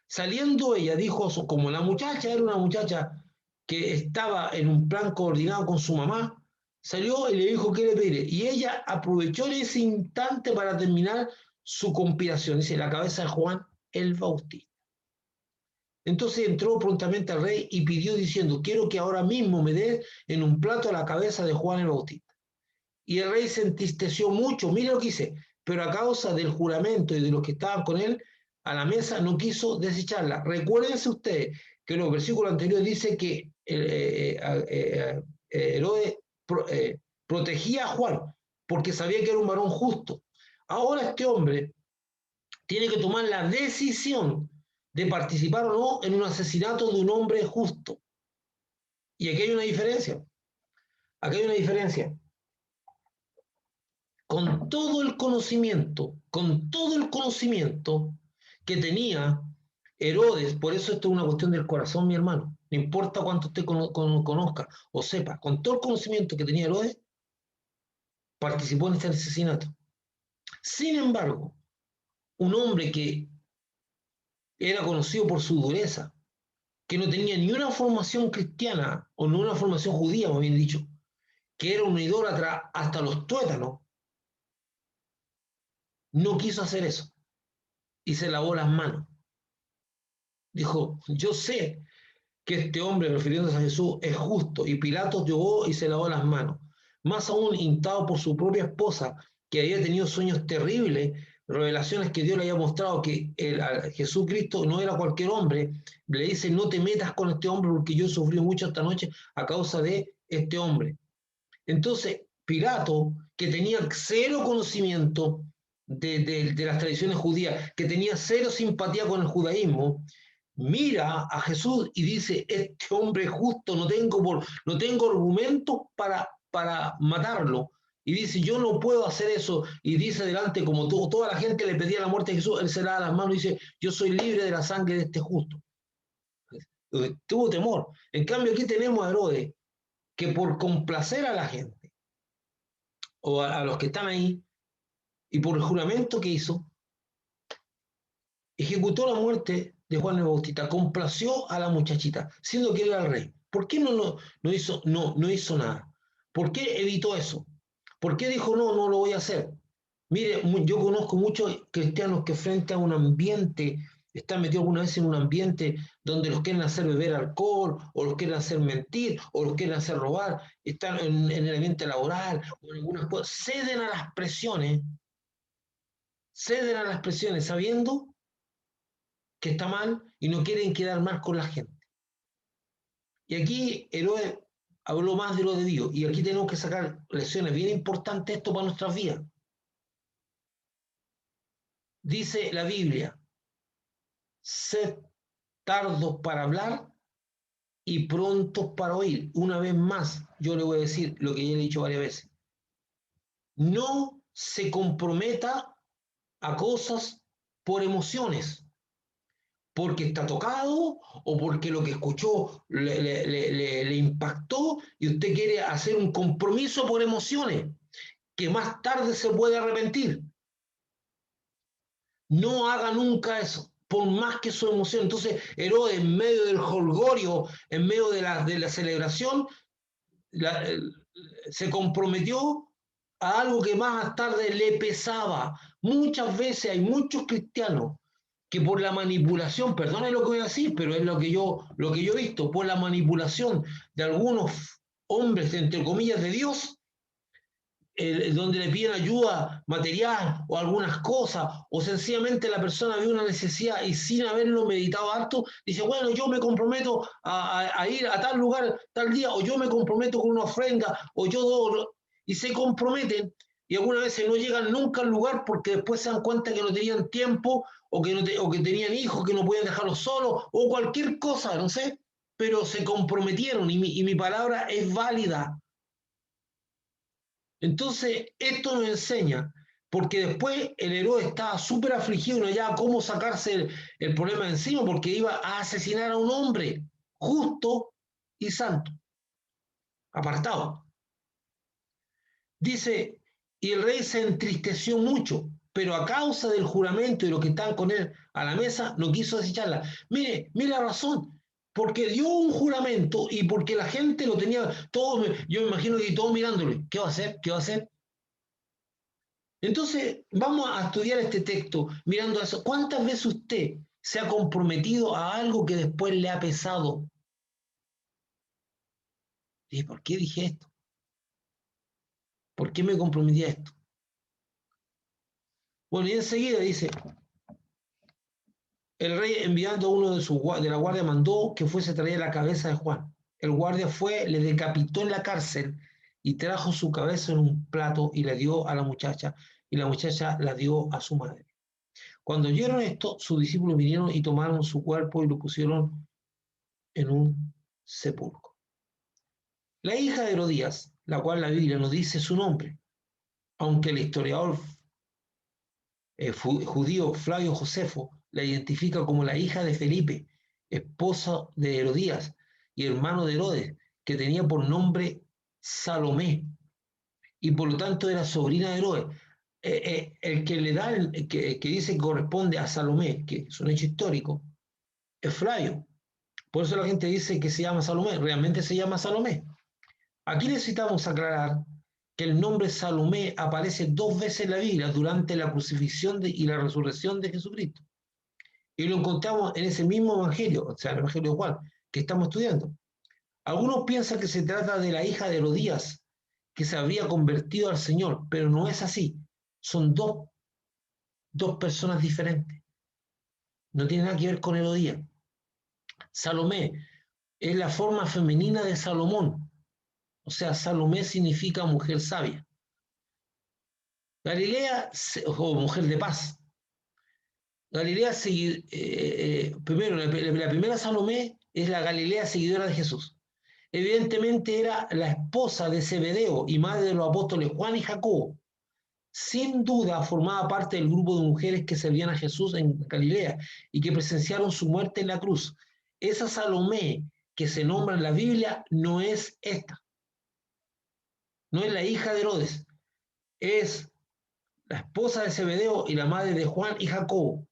Saliendo ella dijo, como la muchacha era una muchacha que estaba en un plan coordinado con su mamá, salió y le dijo que le pide. Y ella aprovechó ese instante para terminar su conspiración. Dice, la cabeza de Juan el Bautista. Entonces entró prontamente al rey y pidió diciendo, quiero que ahora mismo me des en un plato la cabeza de Juan el Bautista. Y el rey se entristeció mucho, mire lo que dice, pero a causa del juramento y de los que estaban con él a la mesa no quiso desecharla. Recuérdense ustedes que en los versículos anteriores dice que Herodes protegía a Juan porque sabía que era un varón justo. Ahora este hombre tiene que tomar la decisión de participar o no en un asesinato de un hombre justo. Y aquí hay una diferencia. Aquí hay una diferencia. Con todo el conocimiento que tenía Herodes, por eso esto es una cuestión del corazón, mi hermano, no importa cuánto usted conozca o sepa, con todo el conocimiento que tenía Herodes, participó en este asesinato. Sin embargo, un hombre que era conocido por su dureza, que no tenía ni una formación cristiana, o no una formación judía, más bien dicho, que era un idólatra hasta los tuétanos, no quiso hacer eso y se lavó las manos. Dijo, yo sé que este hombre, refiriéndose a Jesús, es justo. Y Pilatos llegó y se lavó las manos. Más aún, instado por su propia esposa, que había tenido sueños terribles, revelaciones que Dios le había mostrado que Jesucristo no era cualquier hombre, le dice, no te metas con este hombre porque yo sufrí mucho esta noche a causa de este hombre. Entonces, Pilato, que tenía cero conocimiento de las tradiciones judías, que tenía cero simpatía con el judaísmo, mira a Jesús y dice, este hombre es justo, no tengo argumentos para matarlo. Y dice, yo no puedo hacer eso. Y dice delante, como toda la gente le pedía la muerte a Jesús, él se lava las manos y dice, yo soy libre de la sangre de este justo. Tuvo temor. En cambio, aquí tenemos a Herodes, que por complacer a la gente, o a los que están ahí, y por el juramento que hizo, ejecutó la muerte de Juan el Bautista, complació a la muchachita, siendo que él era el rey. ¿Por qué no hizo nada? ¿Por qué evitó eso? ¿Por qué dijo, no lo voy a hacer? Mire, yo conozco muchos cristianos que frente a un ambiente, están metidos alguna vez en un ambiente donde los quieren hacer beber alcohol, o los quieren hacer mentir, o los quieren hacer robar, están en el ambiente laboral, o en algunas cosas, ceden a las presiones, sabiendo que está mal y no quieren quedar mal con la gente. Y aquí Herodes habló más de lo de Dios. Y aquí tenemos que sacar lecciones bien importantes esto para nuestras vidas. Dice la Biblia, sed tardos para hablar y prontos para oír. Una vez más, yo le voy a decir lo que ya le he dicho varias veces. No se comprometa a cosas por emociones, porque está tocado o porque lo que escuchó le impactó y usted quiere hacer un compromiso por emociones que más tarde se puede arrepentir. No haga nunca eso, por más que su emoción. Entonces, Herodes, en medio del jolgorio, en medio de la celebración, la, se comprometió a algo que más tarde le pesaba. Muchas veces hay muchos cristianos que por la manipulación, perdone lo que voy a decir, pero es lo que yo he visto, por la manipulación de algunos hombres, entre comillas, de Dios, donde le piden ayuda material o algunas cosas, o sencillamente la persona ve una necesidad y sin haberlo meditado harto, dice, bueno, yo me comprometo a ir a tal lugar tal día, o yo me comprometo con una ofrenda, o yo do, y se comprometen, y algunas veces no llegan nunca al lugar porque después se dan cuenta que no tenían tiempo, o que, o que tenían hijos, que no podían dejarlos solos, o cualquier cosa, no sé, pero se comprometieron, y mi palabra es válida. Entonces, esto nos enseña, porque después el héroe estaba súper afligido y no hallaba cómo sacarse el problema de encima, porque iba a asesinar a un hombre justo y santo, apartado. Dice, y el rey se entristeció mucho, pero a causa del juramento y los que estaban con él a la mesa, no quiso desecharla. Mire la razón, porque dio un juramento y porque la gente lo tenía, todo, yo me imagino que todos mirándole, ¿qué va a hacer? ¿Qué va a hacer? Entonces, vamos a estudiar este texto mirando eso. ¿Cuántas veces usted se ha comprometido a algo que después le ha pesado? ¿Y por qué dije esto? ¿Por qué me comprometí a esto? Bueno, y enseguida dice, el rey enviando a uno de la guardia mandó que fuese a traer la cabeza de Juan. El guardia fue, le decapitó en la cárcel y trajo su cabeza en un plato y le dio a la muchacha, y la muchacha la dio a su madre. Cuando oyeron esto, sus discípulos vinieron y tomaron su cuerpo y lo pusieron en un sepulcro. La hija de Herodías, la cual la Biblia no dice su nombre, aunque el historiador judío Flavio Josefo la identifica como la hija de Felipe, esposa de Herodías y hermano de Herodes, que tenía por nombre Salomé, y por lo tanto era sobrina de Herodes. El que le da, que dice que corresponde a Salomé, que es un hecho histórico, es Flavio. Por eso la gente dice que se llama Salomé, realmente se llama Salomé. Aquí necesitamos aclarar que el nombre Salomé aparece 2 veces en la Biblia durante la crucifixión y la resurrección de Jesucristo. Y lo encontramos en ese mismo evangelio, o sea, el evangelio de Juan, que estamos estudiando. Algunos piensan que se trata de la hija de Herodías, que se habría convertido al Señor, pero no es así. Son dos personas diferentes. No tiene nada que ver con Herodías. Salomé es la forma femenina de Salomón. O sea, Salomé significa mujer sabia. Galilea, o mujer de paz. Galilea, primero, la primera Salomé es la Galilea seguidora de Jesús. Evidentemente era la esposa de Zebedeo y madre de los apóstoles Juan y Jacobo. Sin duda formaba parte del grupo de mujeres que servían a Jesús en Galilea y que presenciaron su muerte en la cruz. Esa Salomé que se nombra en la Biblia no es esta. No es la hija de Herodes. Es la esposa de Zebedeo y la madre de Juan y Jacobo,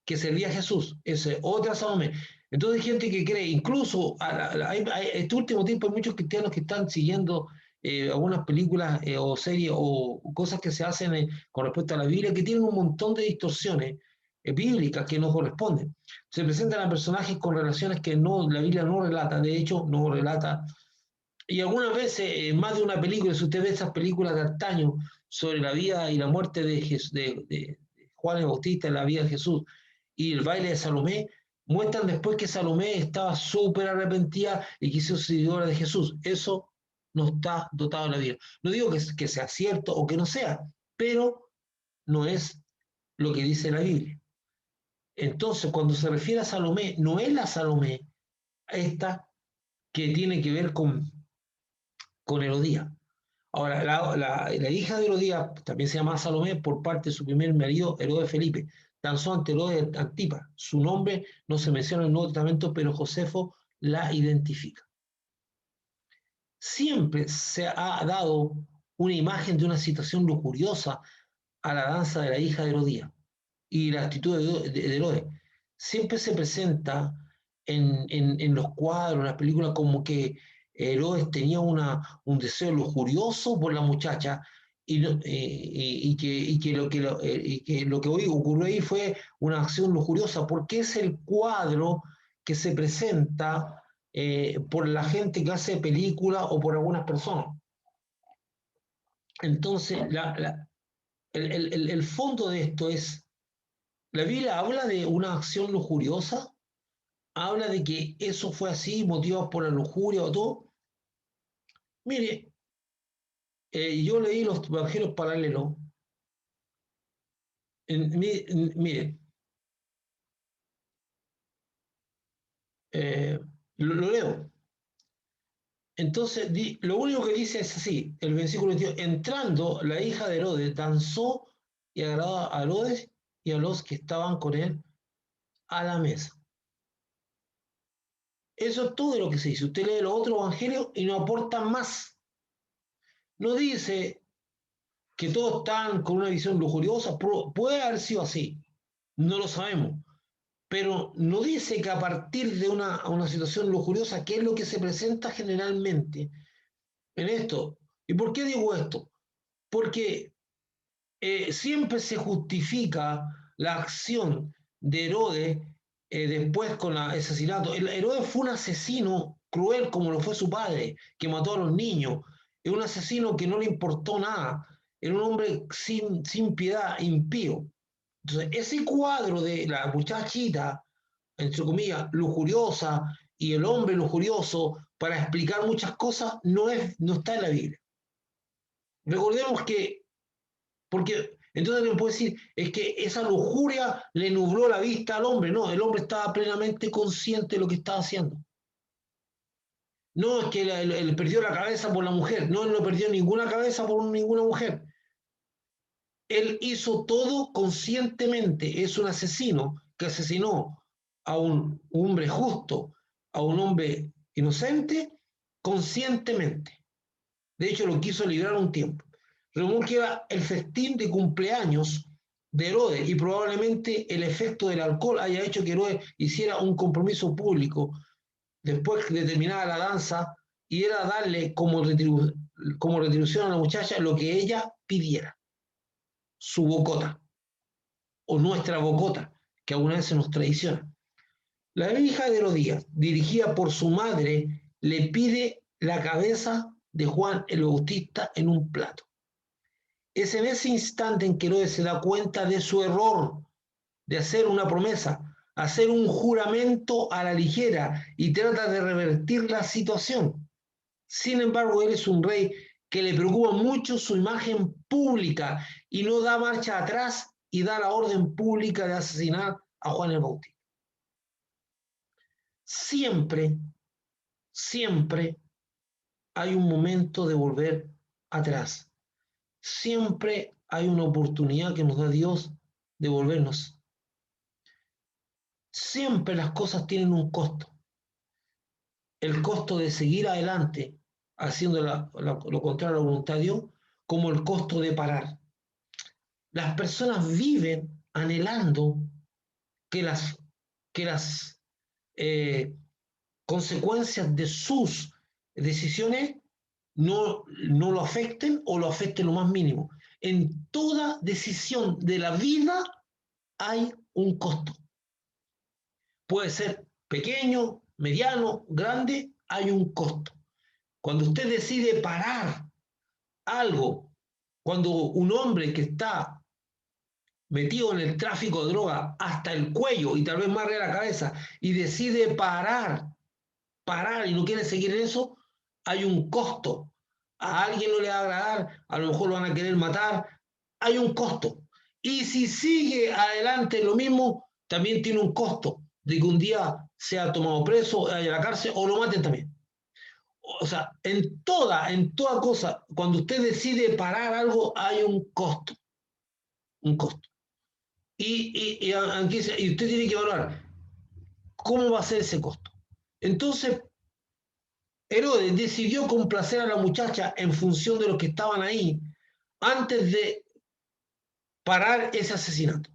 que servía a Jesús. Es otra Salomé. Entonces hay gente que cree, incluso este último tiempo hay muchos cristianos que están siguiendo algunas películas o series o cosas que se hacen con respecto a la Biblia que tienen un montón de distorsiones bíblicas que no corresponden. Se presentan a personajes con relaciones que no, la Biblia no relata, de hecho no relata. Y algunas veces, más de una película, si usted ve esas películas de antaño sobre la vida y la muerte de Juan el Bautista, la vida de Jesús, y el baile de Salomé, muestran después que Salomé estaba súper arrepentida y quiso ser seguidora de Jesús. Eso no está dotado en la Biblia. No digo que sea cierto o que no sea, pero no es lo que dice la Biblia. Entonces, cuando se refiere a Salomé, no es la Salomé esta que tiene que ver con Herodías. Ahora, la hija de Herodías también se llama Salomé por parte de su primer marido, Herodes Felipe. Danzó ante Herodes Antipa. Su nombre no se menciona en el Nuevo Testamento, pero Josefo la identifica. Siempre se ha dado una imagen de una situación lujuriosa a la danza de la hija de Herodías y la actitud de Herodes. Siempre se presenta en los cuadros, en las películas, como que Herodes tenía un deseo lujurioso por la muchacha y que lo que hoy ocurrió ahí fue una acción lujuriosa, porque es el cuadro que se presenta por la gente que hace película o por algunas personas. Entonces, el fondo de esto es, la Biblia habla de una acción lujuriosa, habla de que eso fue así, motivado por la lujuria o todo. Mire, yo leí los evangelios paralelos. Mire, eh, lo leo. Entonces, lo único que dice es así, el versículo 22, entrando la hija de Herodes, danzó y agradó a Herodes y a los que estaban con él a la mesa. Eso es todo lo que se dice. Usted lee los otros evangelios y no aporta más. No dice que todos están con una visión lujuriosa, puede haber sido así, no lo sabemos, pero no dice que a partir de una situación lujuriosa, que es lo que se presenta generalmente en esto. ¿Y por qué digo esto? Porque siempre se justifica la acción de Herodes después con el asesinato. Herodes fue un asesino cruel como lo fue su padre, que mató a los niños. Es un asesino que no le importó nada. Era un hombre sin piedad, impío. Entonces, ese cuadro de la muchachita, entre comillas, lujuriosa y el hombre lujurioso para explicar muchas cosas no está en la Biblia. Recordemos que porque entonces le puede decir, es que esa lujuria le nubló la vista al hombre. No, el hombre estaba plenamente consciente de lo que estaba haciendo. No es que él perdió la cabeza por la mujer, no, él no perdió ninguna cabeza por ninguna mujer. Él hizo todo conscientemente, es un asesino que asesinó a un hombre justo, a un hombre inocente, conscientemente. De hecho, lo quiso librar un tiempo. Remón que era el festín de cumpleaños de Herodes y probablemente el efecto del alcohol haya hecho que Herodes hiciera un compromiso público después de terminada la danza y era darle como retribución a la muchacha lo que ella pidiera, su bocota o nuestra bocota, que alguna vez se nos traiciona. La hija de Herodías, dirigida por su madre, le pide la cabeza de Juan el Bautista en un plato. Es en ese instante en que Herodes se da cuenta de su error, de hacer una promesa, hacer un juramento a la ligera y trata de revertir la situación. Sin embargo, él es un rey que le preocupa mucho su imagen pública y no da marcha atrás y da la orden pública de asesinar a Juan el Bautista. Siempre, siempre hay un momento de volver atrás. Siempre hay una oportunidad que nos da Dios de volvernos. Siempre las cosas tienen un costo. El costo de seguir adelante haciendo lo contrario a la voluntad de Dios, como el costo de parar. Las personas viven anhelando que las eh, consecuencias de sus decisiones no lo afecten o lo afecten lo más mínimo. En toda decisión de la vida hay un costo. Puede ser pequeño, mediano, grande, hay un costo. Cuando usted decide parar algo, cuando un hombre que está metido en el tráfico de droga hasta el cuello y tal vez más arriba de la cabeza, y decide parar y no quiere seguir en eso, hay un costo. A alguien no le va a agradar, a lo mejor lo van a querer matar, hay un costo. Y si sigue adelante lo mismo, también tiene un costo de que un día sea tomado preso, vaya a la cárcel o lo maten también. O sea, en toda cosa, cuando usted decide parar algo, hay un costo. Y usted tiene que evaluar cómo va a ser ese costo. Entonces, Herodes decidió complacer a la muchacha en función de los que estaban ahí antes de parar ese asesinato.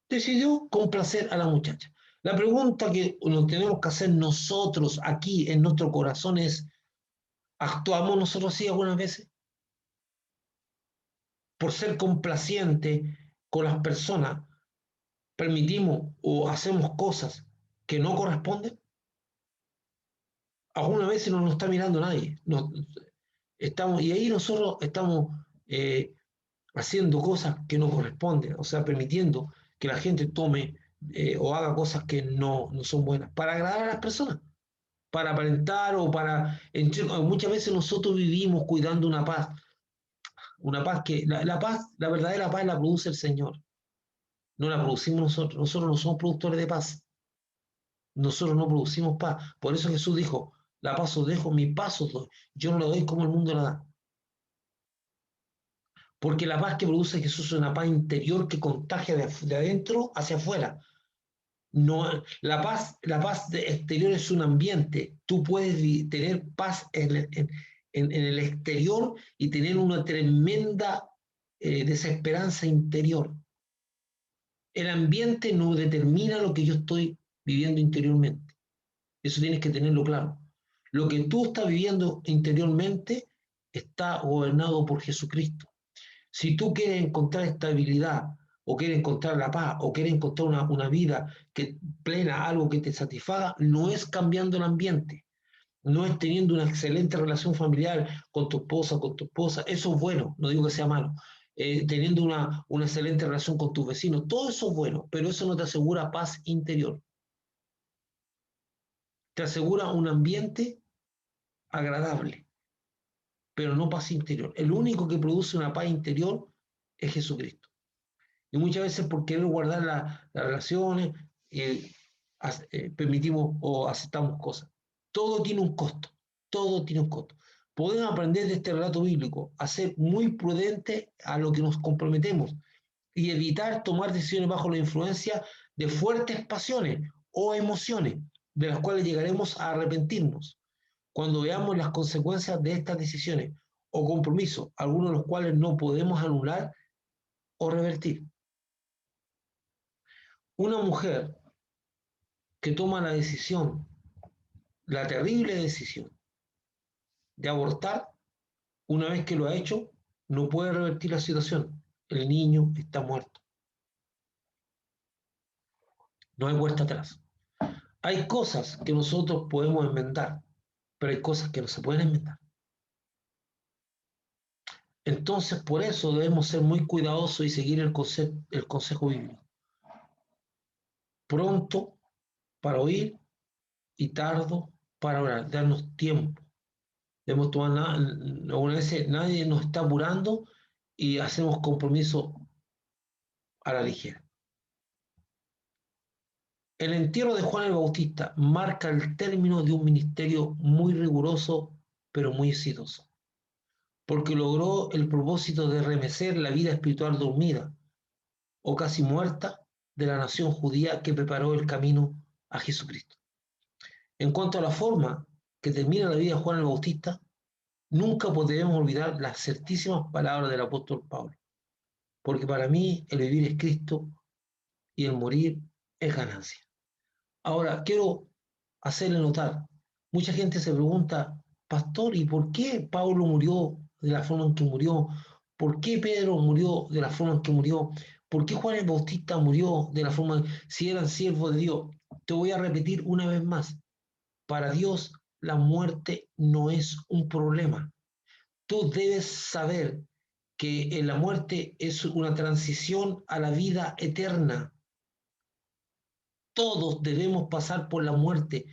Decidió complacer a la muchacha. La pregunta que nos tenemos que hacer nosotros aquí en nuestro corazón es, ¿actuamos nosotros así algunas veces? Por ser complaciente con las personas, permitimos o hacemos cosas que no corresponden. Algunas veces no nos está mirando nadie. Y ahí nosotros estamos haciendo cosas que no corresponden, o sea, permitiendo que la gente tome o haga cosas que no son buenas para agradar a las personas, para aparentar o para... muchas veces nosotros vivimos cuidando una paz que la paz, la verdadera paz la produce el Señor, no la producimos nosotros, nosotros no somos productores de paz, nosotros no producimos paz, por eso Jesús dijo, la paz os dejo, mi paz os doy, yo no la doy como el mundo la da. Porque la paz que produce Jesús es una paz interior que contagia de adentro hacia afuera. No, la paz exterior es un ambiente. Tú puedes tener paz en el exterior y tener una tremenda desesperanza interior. El ambiente no determina lo que yo estoy viviendo interiormente. Eso tienes que tenerlo claro. Lo que tú estás viviendo interiormente está gobernado por Jesucristo. Si tú quieres encontrar estabilidad, o quieres encontrar la paz, o quieres encontrar una vida plena, algo que te satisfaga, no es cambiando el ambiente, no es teniendo una excelente relación familiar con tu esposa, eso es bueno, no digo que sea malo, teniendo una excelente relación con tus vecinos, todo eso es bueno, pero eso no te asegura paz interior, te asegura un ambiente agradable, pero no paz interior. El único que produce una paz interior es Jesucristo. Y muchas veces por querer guardar las relaciones, permitimos o aceptamos cosas. Todo tiene un costo, todo tiene un costo. Podemos aprender de este relato bíblico a ser muy prudentes a lo que nos comprometemos y evitar tomar decisiones bajo la influencia de fuertes pasiones o emociones, de las cuales llegaremos a arrepentirnos cuando veamos las consecuencias de estas decisiones o compromisos, algunos de los cuales no podemos anular o revertir. Una mujer que toma la decisión, la terrible decisión de abortar, una vez que lo ha hecho, no puede revertir la situación. El niño está muerto. No hay vuelta atrás. Hay cosas que nosotros podemos enmendar, pero hay cosas que no se pueden enmendar. Entonces, por eso debemos ser muy cuidadosos y seguir el consejo bíblico. Pronto para oír y tardo para orar. Darnos tiempo. Debemos tomar algunas veces nadie nos está apurando y hacemos compromiso a la ligera. El entierro de Juan el Bautista marca el término de un ministerio muy riguroso, pero muy exitoso, porque logró el propósito de remecer la vida espiritual dormida o casi muerta de la nación judía que preparó el camino a Jesucristo. En cuanto a la forma que termina la vida de Juan el Bautista, nunca podremos olvidar las certísimas palabras del apóstol Pablo, porque para mí el vivir es Cristo y el morir es ganancia. Ahora, quiero hacerle notar, mucha gente se pregunta, pastor, ¿y por qué Pablo murió de la forma en que murió? ¿Por qué Pedro murió de la forma en que murió? ¿Por qué Juan el Bautista murió de la forma si eran siervos de Dios? Te voy a repetir una vez más, para Dios la muerte no es un problema. Tú debes saber que en la muerte es una transición a la vida eterna. Todos debemos pasar por la muerte,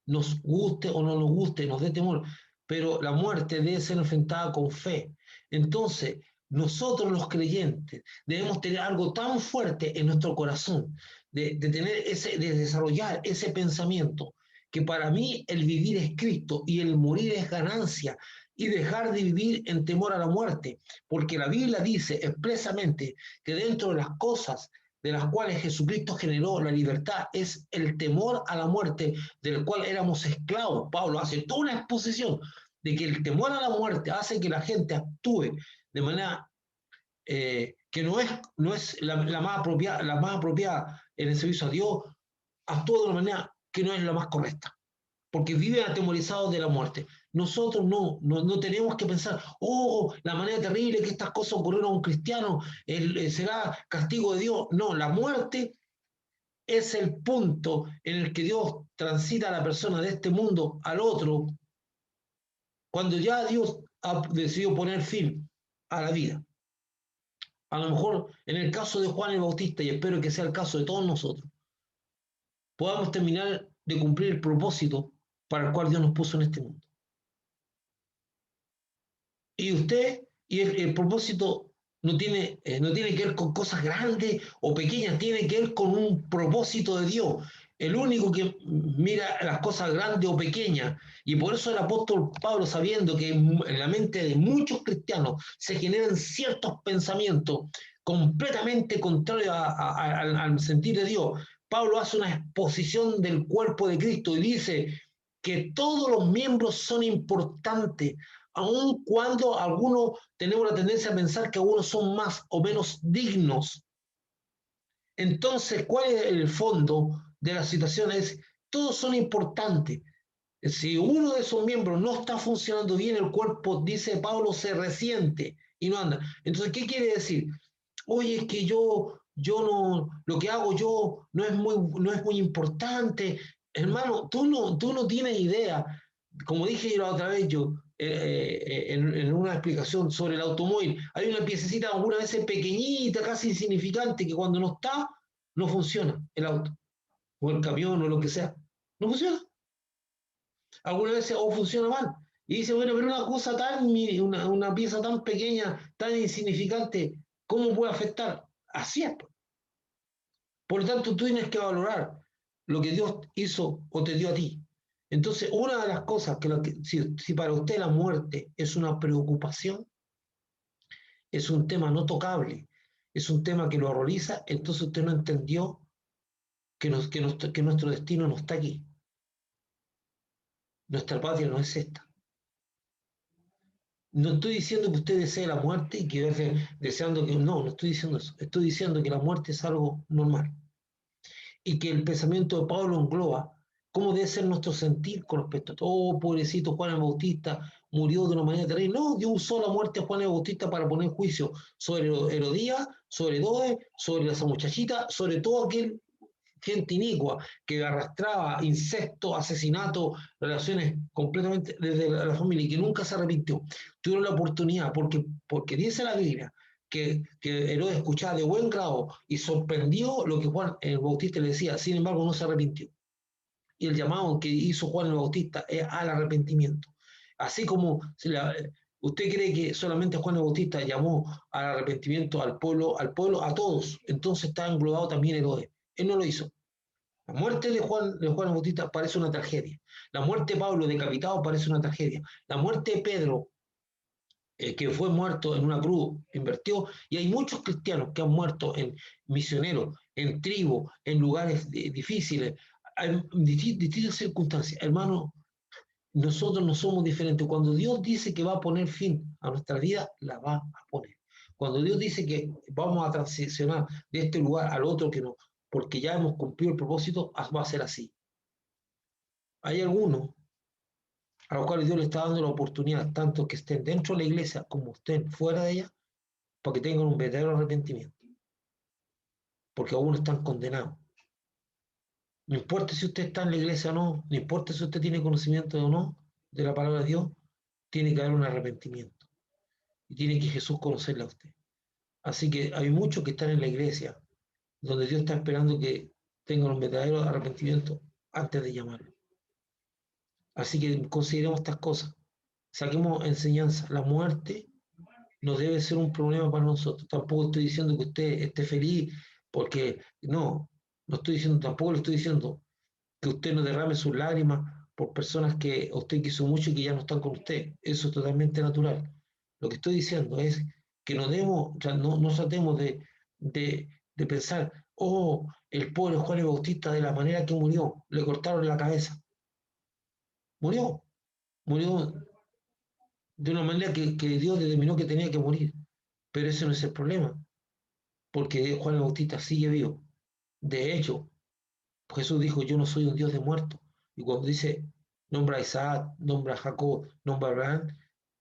nos guste o no nos guste, nos dé temor, pero la muerte debe ser enfrentada con fe. Entonces, nosotros los creyentes debemos tener algo tan fuerte en nuestro corazón, de desarrollar ese pensamiento, que para mí el vivir es Cristo y el morir es ganancia, y dejar de vivir en temor a la muerte, porque la Biblia dice expresamente que dentro de las cosas de las cuales Jesucristo generó la libertad es el temor a la muerte, del cual éramos esclavos. Pablo hace toda una exposición de que el temor a la muerte hace que la gente actúe de manera que no es la más apropiada en el servicio a Dios, actúa de una manera que no es la más correcta, porque viven atemorizados de la muerte. Nosotros no tenemos que pensar, la manera terrible que estas cosas ocurrieron a un cristiano, será castigo de Dios. No, la muerte es el punto en el que Dios transita a la persona de este mundo al otro, cuando ya Dios ha decidido poner fin a la vida. A lo mejor en el caso de Juan el Bautista, y espero que sea el caso de todos nosotros, podamos terminar de cumplir el propósito para el cual Dios nos puso en este mundo. Y usted, el propósito no tiene que ver con cosas grandes o pequeñas, tiene que ver con un propósito de Dios. El único que mira las cosas grandes o pequeñas. Y por eso el apóstol Pablo, sabiendo que en la mente de muchos cristianos se generan ciertos pensamientos completamente contrarios al sentir de Dios, Pablo hace una exposición del cuerpo de Cristo y dice que todos los miembros son importantes, aun cuando algunos tenemos la tendencia a pensar que algunos son más o menos dignos. Entonces, ¿cuál es el fondo de la situación? Es, todos son importantes. Si uno de esos miembros no está funcionando bien, el cuerpo, dice Pablo, se resiente y no anda. Entonces, ¿qué quiere decir? Oye, es que yo no, lo que hago yo no es muy importante. Hermano, tú no tienes idea. Como dije la otra vez yo, en una explicación sobre el automóvil, hay una piececita algunas veces pequeñita, casi insignificante, que cuando no está, no funciona el auto, o el camión, o lo que sea. No funciona. Algunas veces o funciona mal. Y dice, bueno, pero una cosa tan, una pieza tan pequeña, tan insignificante, ¿cómo puede afectar? Así es. Por lo tanto, tú tienes que valorar lo que Dios hizo o te dio a ti. Entonces, una de las cosas si para usted la muerte es una preocupación, es un tema no tocable, es un tema que lo horroriza, entonces usted no entendió que nuestro destino no está aquí. Nuestra patria no es esta. No estoy diciendo que usted desee la muerte y que deseando que... No estoy diciendo eso. Estoy diciendo que la muerte es algo normal. Y que el pensamiento de Pablo engloba cómo debe ser nuestro sentir con respecto a todo. Oh, pobrecito Juan el Bautista, murió de una manera terrible. No, Dios usó la muerte de Juan el Bautista para poner juicio sobre Herodías, sobre Herodes, sobre esa muchachita, sobre todo aquel gente inicua que arrastraba incesto, asesinato, relaciones completamente desde la familia y que nunca se arrepintió. Tuvieron la oportunidad, porque dice la Biblia que Herodes escuchaba de buen grado y sorprendió lo que Juan el Bautista le decía, sin embargo no se arrepintió. Y el llamado que hizo Juan el Bautista es al arrepentimiento. Así como usted cree que solamente Juan el Bautista llamó al arrepentimiento al pueblo, a todos, entonces está englobado también Herodes. Él no lo hizo. La muerte de Juan Bautista parece una tragedia. La muerte de Pablo decapitado parece una tragedia. La muerte de Pedro, que fue muerto en una cruz, invertió. Y hay muchos cristianos que han muerto en misioneros, en tribus, en lugares difíciles, en distintas circunstancias. Hermano, nosotros no somos diferentes. Cuando Dios dice que va a poner fin a nuestra vida, la va a poner. Cuando Dios dice que vamos a transicionar de este lugar al otro, que no, porque ya hemos cumplido el propósito, va a ser así. Hay algunos a los cuales Dios le está dando la oportunidad, tanto que estén dentro de la iglesia como estén fuera de ella, para que tengan un verdadero arrepentimiento, porque algunos están condenados. No importa si usted está en la iglesia o no, no importa si usted tiene conocimiento o no de la palabra de Dios, tiene que haber un arrepentimiento. y tiene que Jesús conocerla a usted. Así que hay muchos que están en la iglesia, donde Dios está esperando que tengan un verdadero arrepentimiento antes de llamarlo. Así que consideremos estas cosas, saquemos enseñanza. La muerte no debe ser un problema para nosotros. Tampoco estoy diciendo que usted esté feliz, porque no estoy diciendo, tampoco le estoy diciendo que usted no derrame sus lágrimas por personas que usted quiso mucho y que ya no están con usted. Eso es totalmente natural. Lo que estoy diciendo es que no demos, o sea, no tratemos de pensar, oh, el pobre Juan el Bautista de la manera que murió, le cortaron la cabeza. Murió, murió de una manera que Dios determinó que tenía que morir. Pero ese no es el problema, porque Juan el Bautista sigue vivo. De hecho, Jesús dijo, yo no soy un Dios de muertos. Y cuando dice, nombra a Isaac, nombra a Jacob, nombra a Abraham,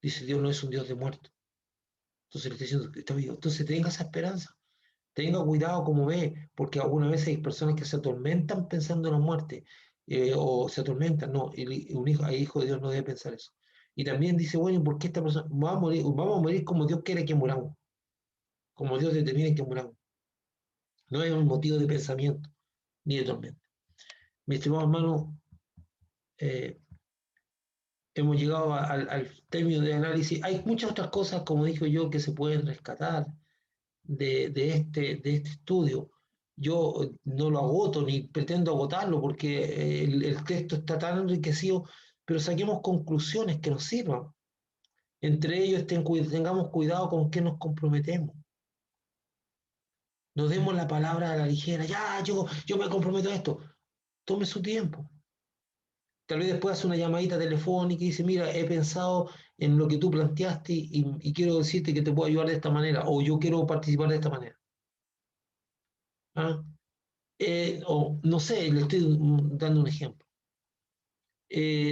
dice, Dios no es un Dios de muertos. Entonces le está diciendo que está vivo. Entonces tenga esa esperanza. Tenga cuidado como ve, porque algunas veces hay personas que se atormentan pensando en la muerte, o se atormentan. No, el hijo de Dios no debe pensar eso. Y también dice, bueno, ¿y por qué esta persona vamos a morir como Dios quiere que muramos? Como Dios determina que muramos. No es un motivo de pensamiento ni de tormenta. Mi estimado hermano, eh, hemos llegado al término de análisis. Hay muchas otras cosas, como dijo yo, que se pueden rescatar de este estudio. Yo no lo agoto ni pretendo agotarlo porque el texto está tan enriquecido, pero saquemos conclusiones que nos sirvan. Entre ellos, tengamos cuidado con qué nos comprometemos. No demos la palabra a la ligera, ya, yo me comprometo a esto. Tome su tiempo. Tal vez después hace una llamadita telefónica y dice, mira, he pensado en lo que tú planteaste y quiero decirte que te puedo ayudar de esta manera, o yo quiero participar de esta manera. ¿Ah? O no sé, le estoy dando un ejemplo.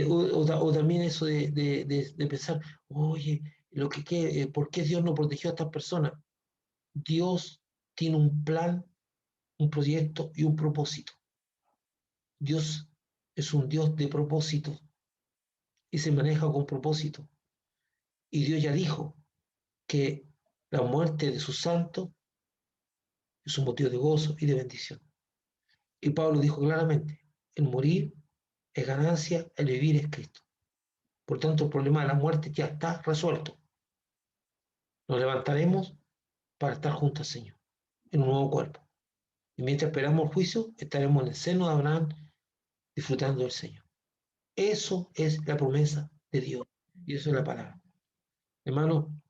O también eso de pensar, oye, ¿por qué Dios no protegió a estas personas? Dios tiene un plan, un proyecto y un propósito. Dios es un Dios de propósito y se maneja con propósito. Y Dios ya dijo que la muerte de sus santos es un motivo de gozo y de bendición. Y Pablo dijo claramente, el morir es ganancia, el vivir es Cristo. Por tanto, el problema de la muerte ya está resuelto. Nos levantaremos para estar juntos al Señor, en un nuevo cuerpo. Y mientras esperamos el juicio, estaremos en el seno de Abraham disfrutando del Señor. Eso es la promesa de Dios. Y eso es la palabra. Hermano,